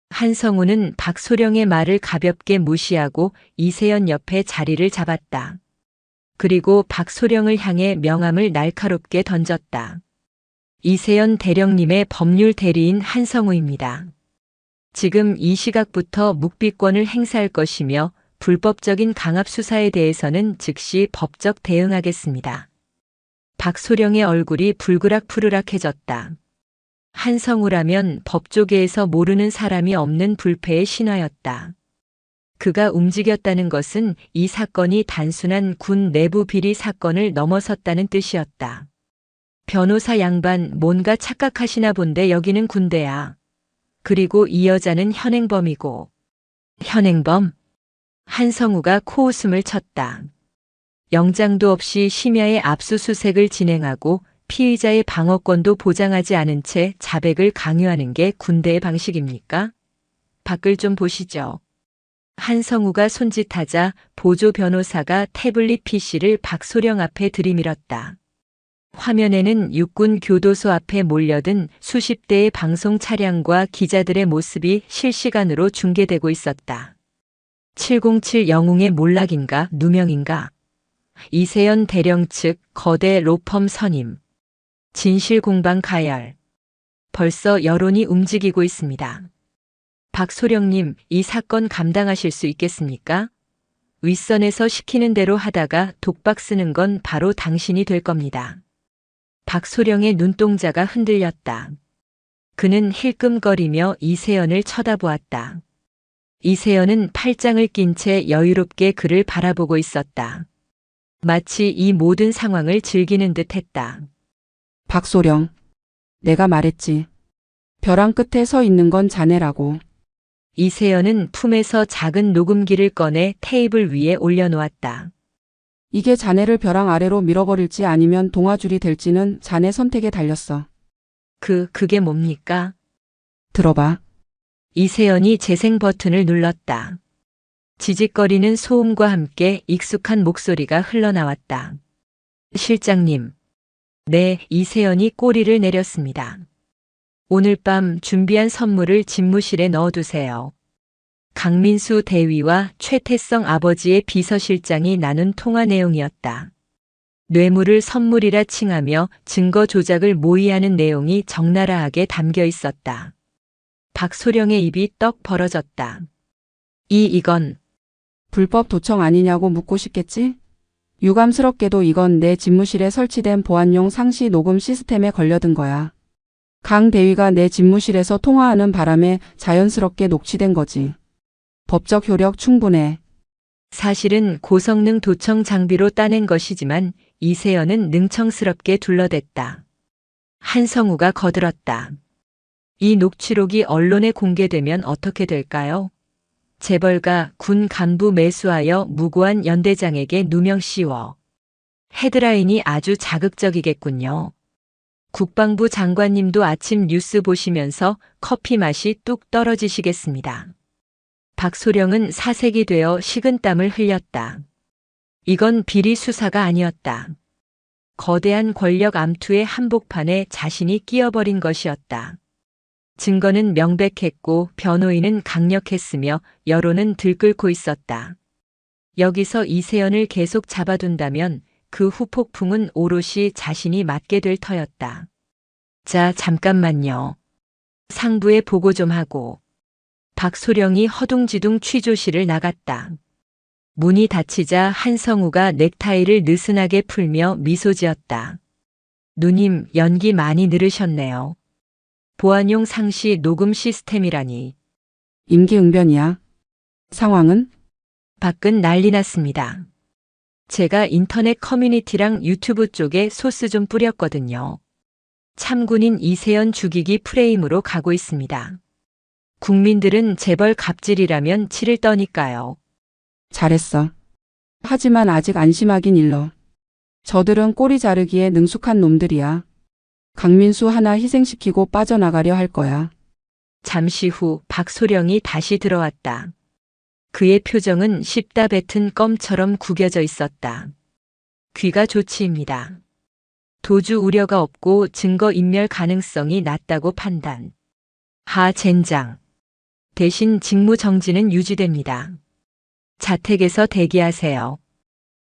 한성우는 박소령의 말을 가볍게 무시하고 이세연 옆에 자리를 잡았다. 그리고 박소령을 향해 명함을 날카롭게 던졌다. 이세연 대령님의 법률 대리인 한성우입니다. 지금 이 시각부터 묵비권을 행사할 것이며 불법적인 강압 수사에 대해서는 즉시 법적 대응하겠습니다. 박소령의 얼굴이 불그락푸르락해졌다. 한성우라면 법조계에서 모르는 사람이 없는 불패의 신하였다. 그가 움직였다는 것은 이 사건이 단순한 군 내부 비리 사건을 넘어섰다는 뜻이었다. 변호사 양반 뭔가 착각하시나 본데 여기는 군대야. 그리고 이 여자는 현행범이고. 현행범? 한성우가 코웃음을 쳤다. 영장도 없이 심야의 압수수색을 진행하고 피의자의 방어권도 보장하지 않은 채 자백을 강요하는 게 군대의 방식입니까? 밖을 좀 보시죠. 한성우가 손짓하자 보조 변호사가 태블릿 PC를 박소령 앞에 들이밀었다. 화면에는 육군 교도소 앞에 몰려든 수십 대의 방송 차량과 기자들의 모습이 실시간으로 중계되고 있었다. 707 영웅의 몰락인가 누명인가? 이세연 대령 측 거대 로펌 선임. 진실 공방 가열. 벌써 여론이 움직이고 있습니다. 박소령님, 이 사건 감당하실 수 있겠습니까? 윗선에서 시키는 대로 하다가 독박 쓰는 건 바로 당신이 될 겁니다. 박소령의 눈동자가 흔들렸다. 그는 힐끔거리며 이세연을 쳐다보았다. 이세연은 팔짱을 낀 채 여유롭게 그를 바라보고 있었다. 마치 이 모든 상황을 즐기는 듯 했다. 박소령. 내가 말했지. 벼랑 끝에 서 있는 건 자네라고. 이세연은 품에서 작은 녹음기를 꺼내 테이블 위에 올려놓았다. 이게 자네를 벼랑 아래로 밀어버릴지 아니면 동아줄이 될지는 자네 선택에 달렸어. 그게 뭡니까? 들어봐. 이세연이 재생 버튼을 눌렀다. 지직거리는 소음과 함께 익숙한 목소리가 흘러나왔다. 실장님. 네, 이세연이 꼬리를 내렸습니다. 오늘 밤 준비한 선물을 집무실에 넣어두세요. 강민수 대위와 최태성 아버지의 비서실장이 나눈 통화 내용이었다. 뇌물을 선물이라 칭하며 증거 조작을 모의하는 내용이 적나라하게 담겨 있었다. 박소령의 입이 떡 벌어졌다. 이건 불법 도청 아니냐고 묻고 싶겠지? 유감스럽게도 이건 내 집무실에 설치된 보안용 상시 녹음 시스템에 걸려든 거야. 강 대위가 내 집무실에서 통화하는 바람에 자연스럽게 녹취된 거지. 법적 효력 충분해. 사실은 고성능 도청 장비로 따낸 것이지만 이세연은 능청스럽게 둘러댔다. 한성우가 거들었다. 이 녹취록이 언론에 공개되면 어떻게 될까요? 재벌가 군 간부 매수하여 무고한 연대장에게 누명 씌워. 헤드라인이 아주 자극적이겠군요. 국방부 장관님도 아침 뉴스 보시면서 커피 맛이 뚝 떨어지시겠습니다. 박소령은 사색이 되어 식은땀을 흘렸다. 이건 비리 수사가 아니었다. 거대한 권력 암투의 한복판에 자신이 끼어버린 것이었다. 증거는 명백했고 변호인은 강력했으며 여론은 들끓고 있었다. 여기서 이세연을 계속 잡아둔다면 그 후폭풍은 오롯이 자신이 맞게 될 터였다. 자, 잠깐만요. 상부에 보고 좀 하고. 박소령이 허둥지둥 취조실을 나갔다. 문이 닫히자 한성우가 넥타이를 느슨하게 풀며 미소 지었다. 누님, 연기 많이 늘으셨네요. 보안용 상시 녹음 시스템이라니. 임기응변이야. 상황은? 밖은 난리 났습니다. 제가 인터넷 커뮤니티랑 유튜브 쪽에 소스 좀 뿌렸거든요. 참군인 이세연 죽이기 프레임으로 가고 있습니다. 국민들은 재벌 갑질이라면 치를 떠니까요. 잘했어. 하지만 아직 안심하긴 일러. 저들은 꼬리 자르기에 능숙한 놈들이야. 강민수 하나 희생시키고 빠져나가려 할 거야. 잠시 후 박소령이 다시 들어왔다. 그의 표정은 씹다 뱉은 껌처럼 구겨져 있었다. 귀가 조치입니다. 도주 우려가 없고 증거 인멸 가능성이 낮다고 판단. 하 젠장. 대신 직무 정지는 유지됩니다. 자택에서 대기하세요.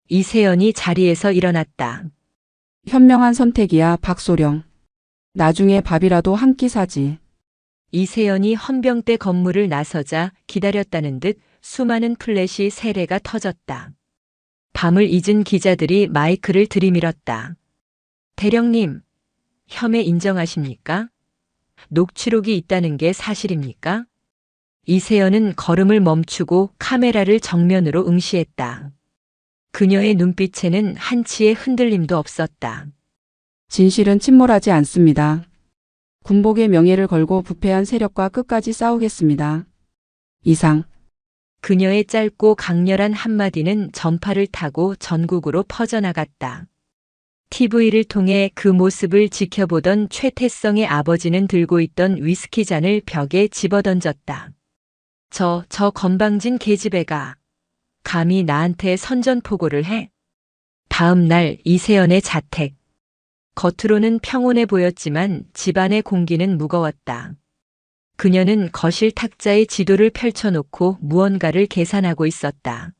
이세연이 자리에서 일어났다. 현명한 선택이야, 박소령. 나중에 밥이라도 한 끼 사지. 이세연이 헌병대 건물을 나서자 기다렸다는 듯 수많은 플래시 세례가 터졌다. 밤을 잊은 기자들이 마이크를 들이밀었다. 대령님, 혐의 인정하십니까? 녹취록이 있다는 게 사실입니까? 이세연은 걸음을 멈추고 카메라를 정면으로 응시했다. 그녀의 눈빛에는 한치의 흔들림도 없었다. 진실은 침몰하지 않습니다. 군복의 명예를 걸고 부패한 세력과 끝까지 싸우겠습니다. 이상. 그녀의 짧고 강렬한 한마디는 전파를 타고 전국으로 퍼져나갔다. TV를 통해 그 모습을 지켜보던 최태성의 아버지는 들고 있던 위스키 잔을 벽에 집어던졌다. 저 건방진 계집애가 감히 나한테 선전포고를 해? 다음 날 이세연의 자택. 겉으로는 평온해 보였지만 집안의 공기는 무거웠다. 그녀는 거실 탁자에 지도를 펼쳐놓고 무언가를 계산하고 있었다.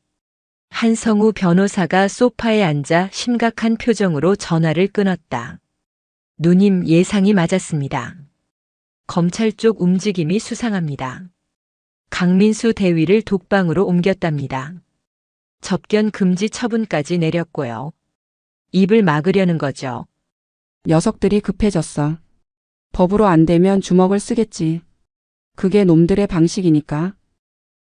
한성우 변호사가 소파에 앉아 심각한 표정으로 전화를 끊었다. 누님 예상이 맞았습니다. 검찰 쪽 움직임이 수상합니다. 강민수 대위를 독방으로 옮겼답니다. 접견 금지 처분까지 내렸고요. 입을 막으려는 거죠. 녀석들이 급해졌어. 법으로 안 되면 주먹을 쓰겠지. 그게 놈들의 방식이니까.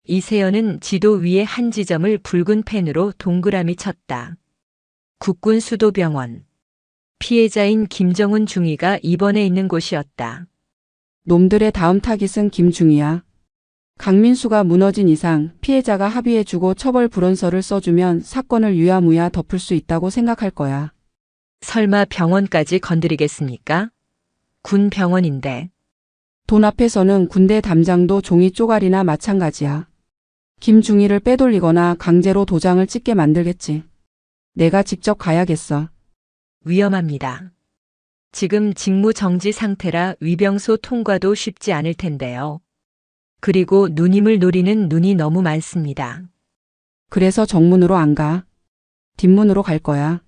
이세연은 지도 위에 한 지점을 붉은 펜으로 동그라미 쳤다. 국군 수도병원. 피해자인 김정은 중위가 입원해 있는 곳이었다. 놈들의 다음 타깃은 김중이야. 강민수가 무너진 이상 피해자가 합의해주고 처벌 불원서를 써주면 사건을 유야무야 덮을 수 있다고 생각할 거야. 설마 병원까지 건드리겠습니까? 군 병원인데. 돈 앞에서는 군대 담장도 종이 쪼가리나 마찬가지야. 김중희를 빼돌리거나 강제로 도장을 찍게 만들겠지. 내가 직접 가야겠어. 위험합니다. 지금 직무 정지 상태라 위병소 통과도 쉽지 않을 텐데요. 그리고 누님을 노리는 눈이 너무 많습니다. 그래서 정문으로 안 가. 뒷문으로 갈 거야.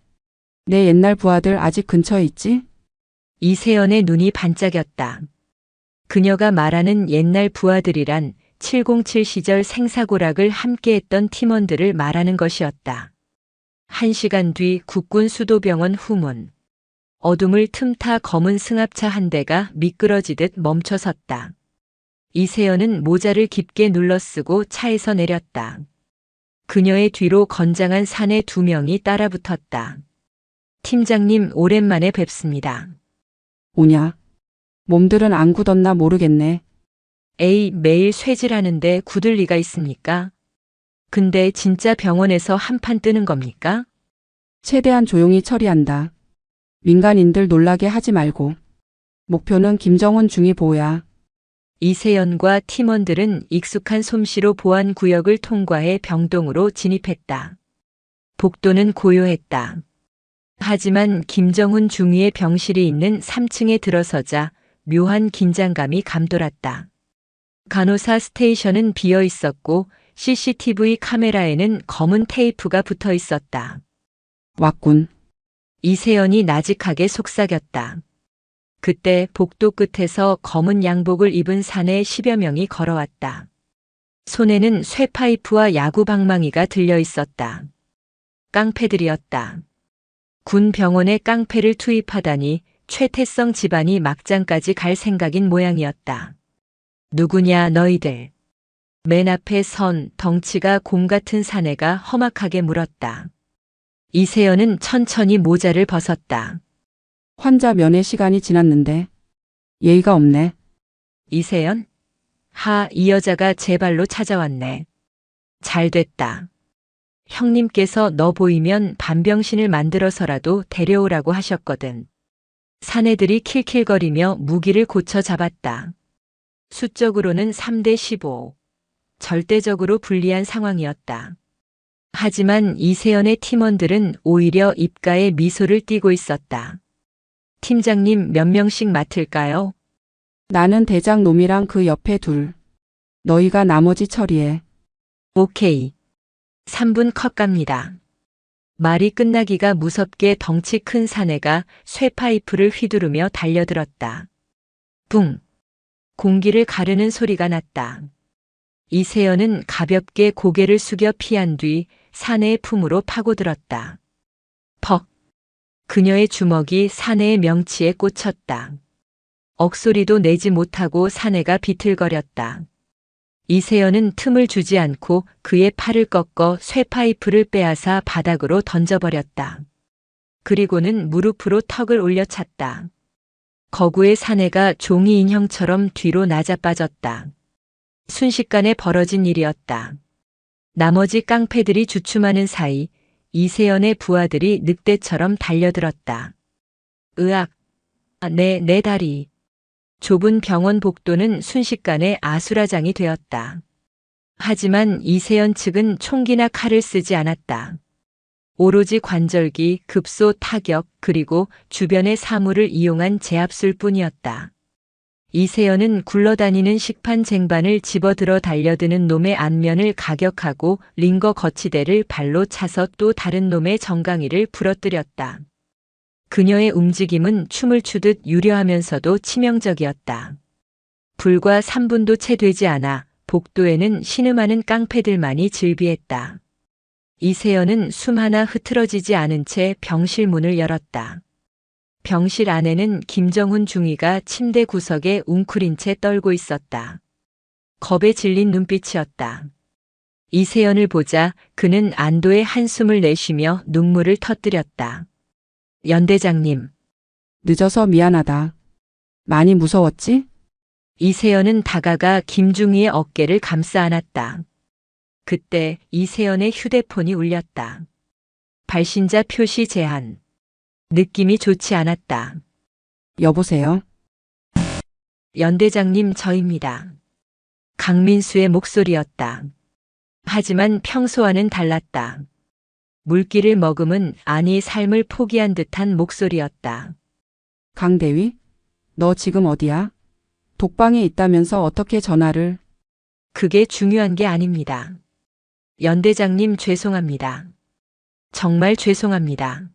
내 옛날 부하들 아직 근처에 있지? 이세연의 눈이 반짝였다. 그녀가 말하는 옛날 부하들이란 707 시절 생사고락을 함께했던 팀원들을 말하는 것이었다. 1시간 뒤 국군 수도병원 후문. 어둠을 틈타 검은 승합차 한 대가 미끄러지듯 멈춰섰다. 이세연은 모자를 깊게 눌러쓰고 차에서 내렸다. 그녀의 뒤로 건장한 사내 2명이 따라붙었다. 팀장님 오랜만에 뵙습니다. 오냐? 몸들은 안 굳었나 모르겠네. 에이, 매일 쇠질하는데 굳을 리가 있습니까? 근데 진짜 병원에서 한판 뜨는 겁니까? 최대한 조용히 처리한다. 민간인들 놀라게 하지 말고. 목표는 김정은 중위 보호야. 이세연과 팀원들은 익숙한 솜씨로 보안 구역을 통과해 병동으로 진입했다. 복도는 고요했다. 하지만 김정훈 중위의 병실이 있는 3층에 들어서자 묘한 긴장감이 감돌았다. 간호사 스테이션은 비어 있었고 CCTV 카메라에는 검은 테이프가 붙어 있었다. 왔군. 이세연이 나직하게 속삭였다. 그때 복도 끝에서 검은 양복을 입은 사내 10여 명이 걸어왔다. 손에는 쇠파이프와 야구 방망이가 들려 있었다. 깡패들이었다. 군 병원에 깡패를 투입하다니 최태성 집안이 막장까지 갈 생각인 모양이었다. 누구냐 너희들. 맨 앞에 선 덩치가 곰 같은 사내가 험악하게 물었다. 이세연은 천천히 모자를 벗었다. 환자 면회 시간이 지났는데 예의가 없네. 이세연? 이 여자가 제 발로 찾아왔네. 잘 됐다. 형님께서 너 보이면 반병신을 만들어서라도 데려오라고 하셨거든. 사내들이 킬킬거리며 무기를 고쳐 잡았다. 수적으로는 3대 15. 절대적으로 불리한 상황이었다. 하지만 이세연의 팀원들은 오히려 입가에 미소를 띠고 있었다. 팀장님 몇 명씩 맡을까요? 나는 대장 놈이랑 그 옆에 둘. 너희가 나머지 처리해. 오케이. 3분 컷 갑니다. 말이 끝나기가 무섭게 덩치 큰 사내가 쇠파이프를 휘두르며 달려들었다. 붕! 공기를 가르는 소리가 났다. 이세연은 가볍게 고개를 숙여 피한 뒤 사내의 품으로 파고들었다. 퍽! 그녀의 주먹이 사내의 명치에 꽂혔다. 억소리도 내지 못하고 사내가 비틀거렸다. 이세연은 틈을 주지 않고 그의 팔을 꺾어 쇠파이프를 빼앗아 바닥으로 던져버렸다. 그리고는 무릎으로 턱을 올려찼다. 거구의 사내가 종이 인형처럼 뒤로 낮아빠졌다. 순식간에 벌어진 일이었다. 나머지 깡패들이 주춤하는 사이 이세연의 부하들이 늑대처럼 달려들었다. 으악! 내 다리. 좁은 병원 복도는 순식간에 아수라장이 되었다. 하지만 이세연 측은 총기나 칼을 쓰지 않았다. 오로지 관절기, 급소 타격, 그리고 주변의 사물을 이용한 제압술 뿐이었다. 이세연은 굴러다니는 식판 쟁반을 집어들어 달려드는 놈의 안면을 가격하고 링거 거치대를 발로 차서 또 다른 놈의 정강이를 부러뜨렸다. 그녀의 움직임은 춤을 추듯 유려하면서도 치명적이었다. 불과 3분도 채 되지 않아 복도에는 신음하는 깡패들만이 즐비했다. 이세연은 숨 하나 흐트러지지 않은 채 병실 문을 열었다. 병실 안에는 김정훈 중위가 침대 구석에 웅크린 채 떨고 있었다. 겁에 질린 눈빛이었다. 이세연을 보자 그는 안도의 한숨을 내쉬며 눈물을 터뜨렸다. 연대장님. 늦어서 미안하다. 많이 무서웠지? 이세연은 다가가 김중희의 어깨를 감싸 안았다. 그때 이세연의 휴대폰이 울렸다. 발신자 표시 제한. 느낌이 좋지 않았다. 여보세요? 연대장님 저입니다. 강민수의 목소리였다. 하지만 평소와는 달랐다. 물기를 머금은 아니 삶을 포기한 듯한 목소리였다. 강대위? 너 지금 어디야? 독방에 있다면서 어떻게 전화를? 그게 중요한 게 아닙니다. 연대장님 죄송합니다. 정말 죄송합니다.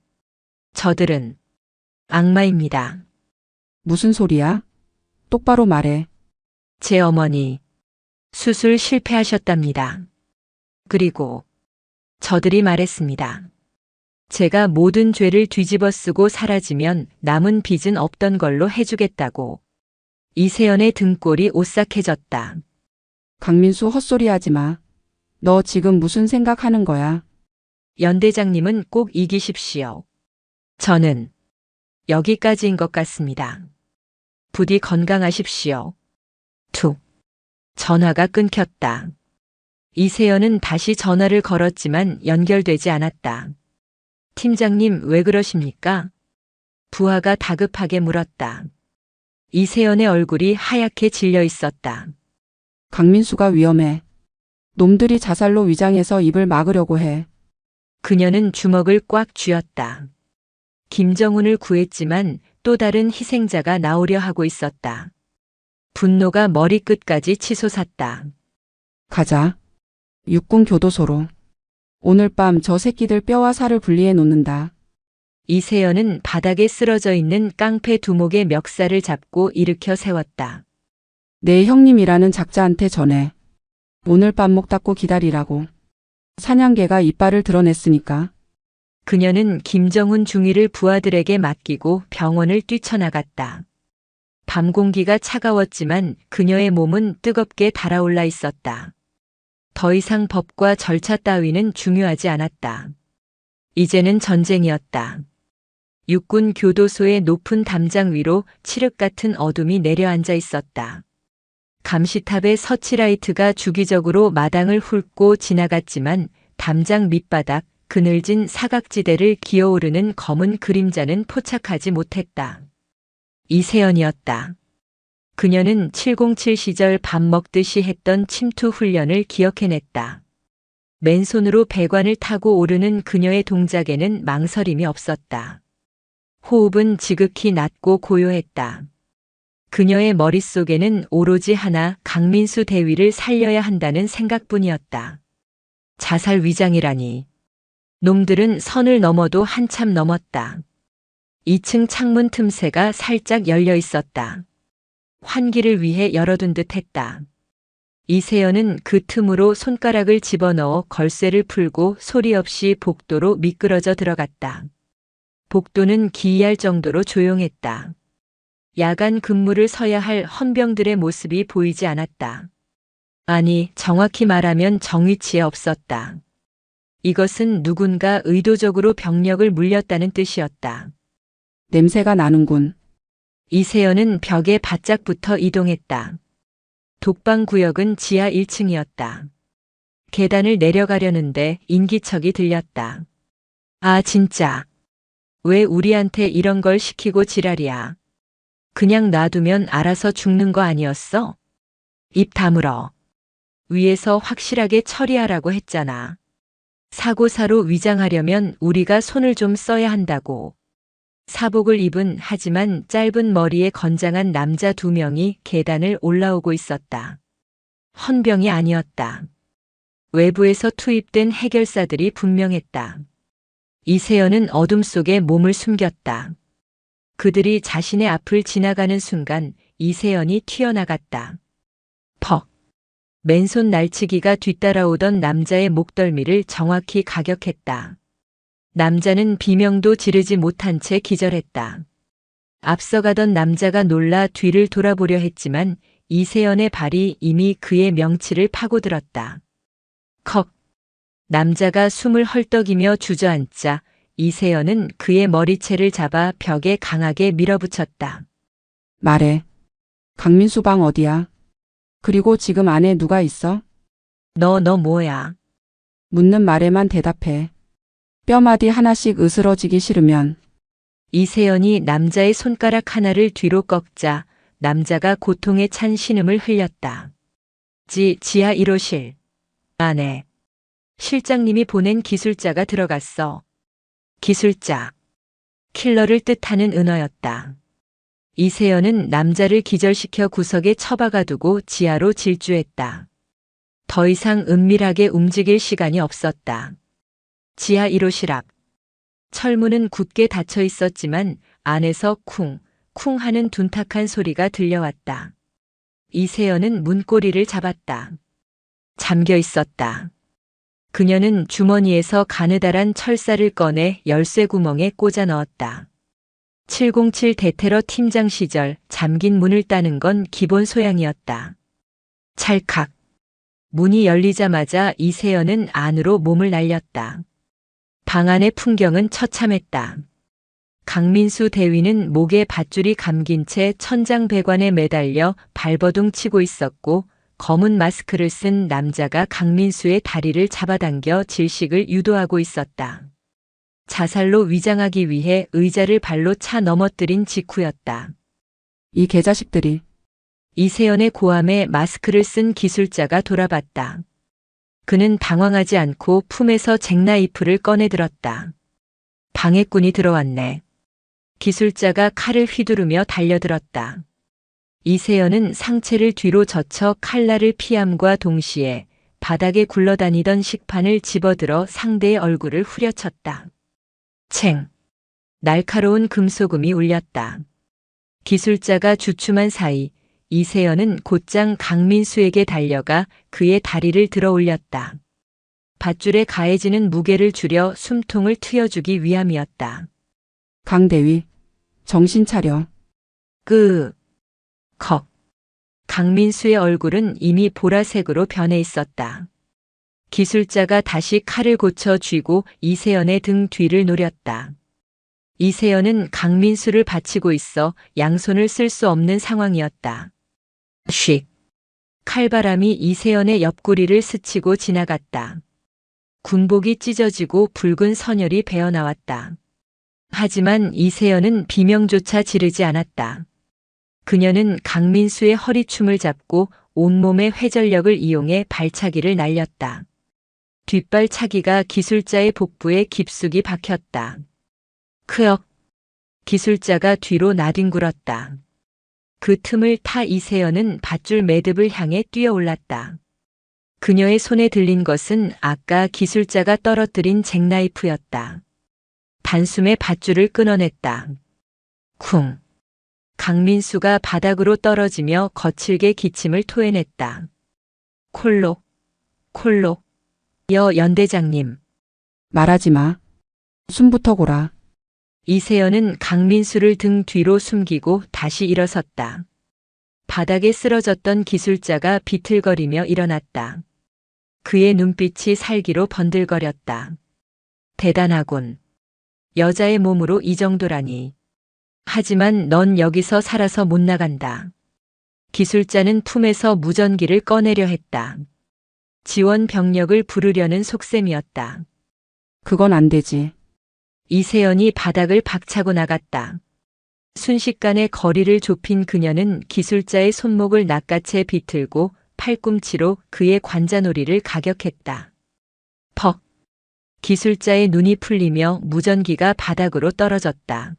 저들은 악마입니다. 무슨 소리야? 똑바로 말해. 제 어머니 수술 실패하셨답니다. 그리고 저들이 말했습니다. 제가 모든 죄를 뒤집어 쓰고 사라지면 남은 빚은 없던 걸로 해주겠다고. 이세연의 등골이 오싹해졌다. 강민수 헛소리 하지 마. 너 지금 무슨 생각하는 거야? 연대장님은 꼭 이기십시오. 저는 여기까지인 것 같습니다. 부디 건강하십시오. 툭. 전화가 끊겼다. 이세연은 다시 전화를 걸었지만 연결되지 않았다. 팀장님 왜 그러십니까? 부하가 다급하게 물었다. 이세연의 얼굴이 하얗게 질려 있었다. 강민수가 위험해. 놈들이 자살로 위장해서 입을 막으려고 해. 그녀는 주먹을 꽉 쥐었다. 김정훈을 구했지만 또 다른 희생자가 나오려 하고 있었다. 분노가 머리끝까지 치솟았다. 가자. 육군 교도소로. 오늘 밤 저 새끼들 뼈와 살을 분리해 놓는다. 이세연은 바닥에 쓰러져 있는 깡패 두목의 멱살을 잡고 일으켜 세웠다. 내 형님이라는 작자한테 전해. 오늘 밤 목 닫고 기다리라고. 사냥개가 이빨을 드러냈으니까. 그녀는 김정훈 중위를 부하들에게 맡기고 병원을 뛰쳐나갔다. 밤 공기가 차가웠지만 그녀의 몸은 뜨겁게 달아올라 있었다. 더 이상 법과 절차 따위는 중요하지 않았다. 이제는 전쟁이었다. 육군 교도소의 높은 담장 위로 칠흑 같은 어둠이 내려앉아 있었다. 감시탑의 서치라이트가 주기적으로 마당을 훑고 지나갔지만 담장 밑바닥 그늘진 사각지대를 기어오르는 검은 그림자는 포착하지 못했다. 이세연이었다. 그녀는 707 시절 밥 먹듯이 했던 침투 훈련을 기억해냈다. 맨손으로 배관을 타고 오르는 그녀의 동작에는 망설임이 없었다. 호흡은 지극히 낮고 고요했다. 그녀의 머릿속에는 오로지 하나, 강민수 대위를 살려야 한다는 생각뿐이었다. 자살 위장이라니. 놈들은 선을 넘어도 한참 넘었다. 2층 창문 틈새가 살짝 열려 있었다. 환기를 위해 열어둔 듯 했다. 이세연은 그 틈으로 손가락을 집어넣어 걸쇠를 풀고 소리 없이 복도로 미끄러져 들어갔다. 복도는 기이할 정도로 조용했다. 야간 근무를 서야 할 헌병들의 모습이 보이지 않았다. 아니, 정확히 말하면 정위치에 없었다. 이것은 누군가 의도적으로 병력을 물렸다는 뜻이었다. 냄새가 나는군. 이세연은 벽에 바짝 붙어 이동했다. 독방 구역은 지하 1층이었다. 계단을 내려가려는데 인기척이 들렸다. 아, 진짜. 왜 우리한테 이런 걸 시키고 지랄이야. 그냥 놔두면 알아서 죽는 거 아니었어? 입 다물어. 위에서 확실하게 처리하라고 했잖아. 사고사로 위장하려면 우리가 손을 좀 써야 한다고. 사복을 입은 하지만 짧은 머리에 건장한 남자 2명이 계단을 올라오고 있었다. 헌병이 아니었다. 외부에서 투입된 해결사들이 분명했다. 이세연은 어둠 속에 몸을 숨겼다. 그들이 자신의 앞을 지나가는 순간 이세연이 튀어나갔다. 퍽. 맨손 날치기가 뒤따라오던 남자의 목덜미를 정확히 가격했다. 남자는 비명도 지르지 못한 채 기절했다. 앞서가던 남자가 놀라 뒤를 돌아보려 했지만 이세연의 발이 이미 그의 명치를 파고들었다. 컥. 남자가 숨을 헐떡이며 주저앉자 이세연은 그의 머리채를 잡아 벽에 강하게 밀어붙였다. 말해. 강민수 방 어디야? 그리고 지금 안에 누가 있어? 너 뭐야? 묻는 말에만 대답해. 뼈마디 하나씩 으스러지기 싫으면. 이세연이 남자의 손가락 하나를 뒤로 꺾자 남자가 고통에 찬 신음을 흘렸다. 지하 1호실. 안에. 실장님이 보낸 기술자가 들어갔어. 기술자. 킬러를 뜻하는 은어였다. 이세연은 남자를 기절시켜 구석에 처박아 두고 지하로 질주했다. 더 이상 은밀하게 움직일 시간이 없었다. 지하 1호실 앞. 철문은 굳게 닫혀 있었지만 안에서 쿵, 쿵 하는 둔탁한 소리가 들려왔다. 이세연은 문고리를 잡았다. 잠겨 있었다. 그녀는 주머니에서 가느다란 철사를 꺼내 열쇠 구멍에 꽂아 넣었다. 707 대테러 팀장 시절 잠긴 문을 따는 건 기본 소양이었다. 찰칵. 문이 열리자마자 이세연은 안으로 몸을 날렸다. 방 안의 풍경은 처참했다. 강민수 대위는 목에 밧줄이 감긴 채 천장 배관에 매달려 발버둥 치고 있었고 검은 마스크를 쓴 남자가 강민수의 다리를 잡아당겨 질식을 유도하고 있었다. 자살로 위장하기 위해 의자를 발로 차 넘어뜨린 직후였다. 이 개자식들이. 이세연의 고함에 마스크를 쓴 기술자가 돌아봤다. 그는 당황하지 않고 품에서 잭나이프를 꺼내 들었다. 방해꾼이 들어왔네. 기술자가 칼을 휘두르며 달려들었다. 이세연은 상체를 뒤로 젖혀 칼날을 피함과 동시에 바닥에 굴러다니던 식판을 집어들어 상대의 얼굴을 후려쳤다. 챙. 날카로운 금소금이 울렸다. 기술자가 주춤한 사이 이세연은 곧장 강민수에게 달려가 그의 다리를 들어 올렸다. 밧줄에 가해지는 무게를 줄여 숨통을 트여주기 위함이었다. 강대위, 정신 차려. 컥. 강민수의 얼굴은 이미 보라색으로 변해 있었다. 기술자가 다시 칼을 고쳐 쥐고 이세연의 등 뒤를 노렸다. 이세연은 강민수를 받치고 있어 양손을 쓸 수 없는 상황이었다. 쉭. 칼바람이 이세연의 옆구리를 스치고 지나갔다. 군복이 찢어지고 붉은 선혈이 배어나왔다. 하지만 이세연은 비명조차 지르지 않았다. 그녀는 강민수의 허리춤을 잡고 온몸의 회전력을 이용해 발차기를 날렸다. 뒷발차기가 기술자의 복부에 깊숙이 박혔다. 크역. 기술자가 뒤로 나뒹굴었다. 그 틈을 타 이세연은 밧줄 매듭을 향해 뛰어올랐다. 그녀의 손에 들린 것은 아까 기술자가 떨어뜨린 잭나이프였다. 단숨에 밧줄을 끊어냈다. 쿵. 강민수가 바닥으로 떨어지며 거칠게 기침을 토해냈다. 콜록, 콜록. 연대장님. 말하지 마. 숨부터 고라. 이세연은 강민수를 등 뒤로 숨기고 다시 일어섰다. 바닥에 쓰러졌던 기술자가 비틀거리며 일어났다. 그의 눈빛이 살기로 번들거렸다. 대단하군. 여자의 몸으로 이 정도라니. 하지만 넌 여기서 살아서 못 나간다. 기술자는 품에서 무전기를 꺼내려 했다. 지원 병력을 부르려는 속셈이었다. 그건 안 되지. 이세연이 바닥을 박차고 나갔다. 순식간에 거리를 좁힌 그녀는 기술자의 손목을 낚아채 비틀고 팔꿈치로 그의 관자놀이를 가격했다. 퍽. 기술자의 눈이 풀리며 무전기가 바닥으로 떨어졌다.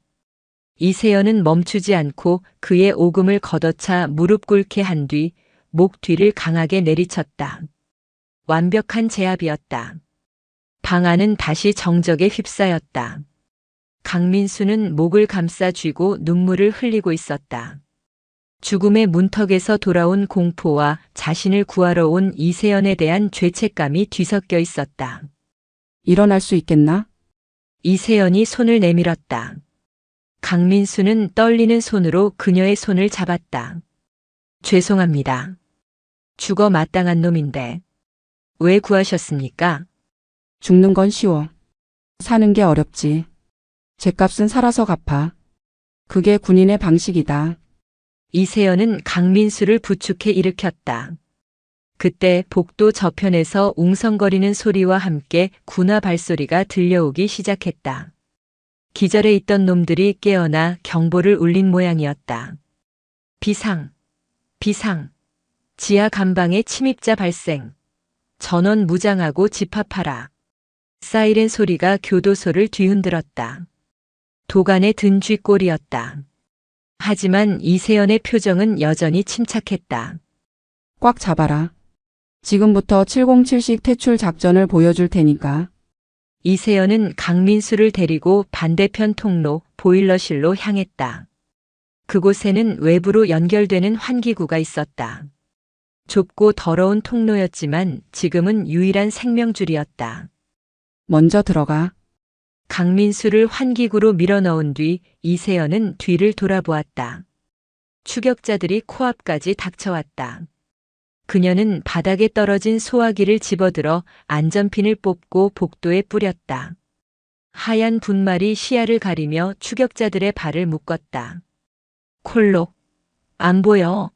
이세연은 멈추지 않고 그의 오금을 걷어차 무릎 꿇게 한 뒤 목 뒤를 강하게 내리쳤다. 완벽한 제압이었다. 방 안은 다시 정적에 휩싸였다. 강민수는 목을 감싸 쥐고 눈물을 흘리고 있었다. 죽음의 문턱에서 돌아온 공포와 자신을 구하러 온 이세연에 대한 죄책감이 뒤섞여 있었다. 일어날 수 있겠나? 이세연이 손을 내밀었다. 강민수는 떨리는 손으로 그녀의 손을 잡았다. 죄송합니다. 죽어 마땅한 놈인데. 왜 구하셨습니까? 죽는 건 쉬워. 사는 게 어렵지. 죗값은 살아서 갚아. 그게 군인의 방식이다. 이세연은 강민수를 부축해 일으켰다. 그때 복도 저편에서 웅성거리는 소리와 함께 군화 발소리가 들려오기 시작했다. 기절해 있던 놈들이 깨어나 경보를 울린 모양이었다. 비상, 비상, 지하 감방에 침입자 발생, 전원 무장하고 집합하라. 사이렌 소리가 교도소를 뒤흔들었다. 도간의 든 쥐꼬리였다. 하지만 이세연의 표정은 여전히 침착했다. 꽉 잡아라. 지금부터 707식 퇴출 작전을 보여줄 테니까. 이세연은 강민수를 데리고 반대편 통로 보일러실로 향했다. 그곳에는 외부로 연결되는 환기구가 있었다. 좁고 더러운 통로였지만 지금은 유일한 생명줄이었다. 먼저 들어가. 강민수를 환기구로 밀어넣은 뒤 이세연은 뒤를 돌아보았다. 추격자들이 코앞까지 닥쳐왔다. 그녀는 바닥에 떨어진 소화기를 집어들어 안전핀을 뽑고 복도에 뿌렸다. 하얀 분말이 시야를 가리며 추격자들의 발을 묶었다. 콜록. 안 보여.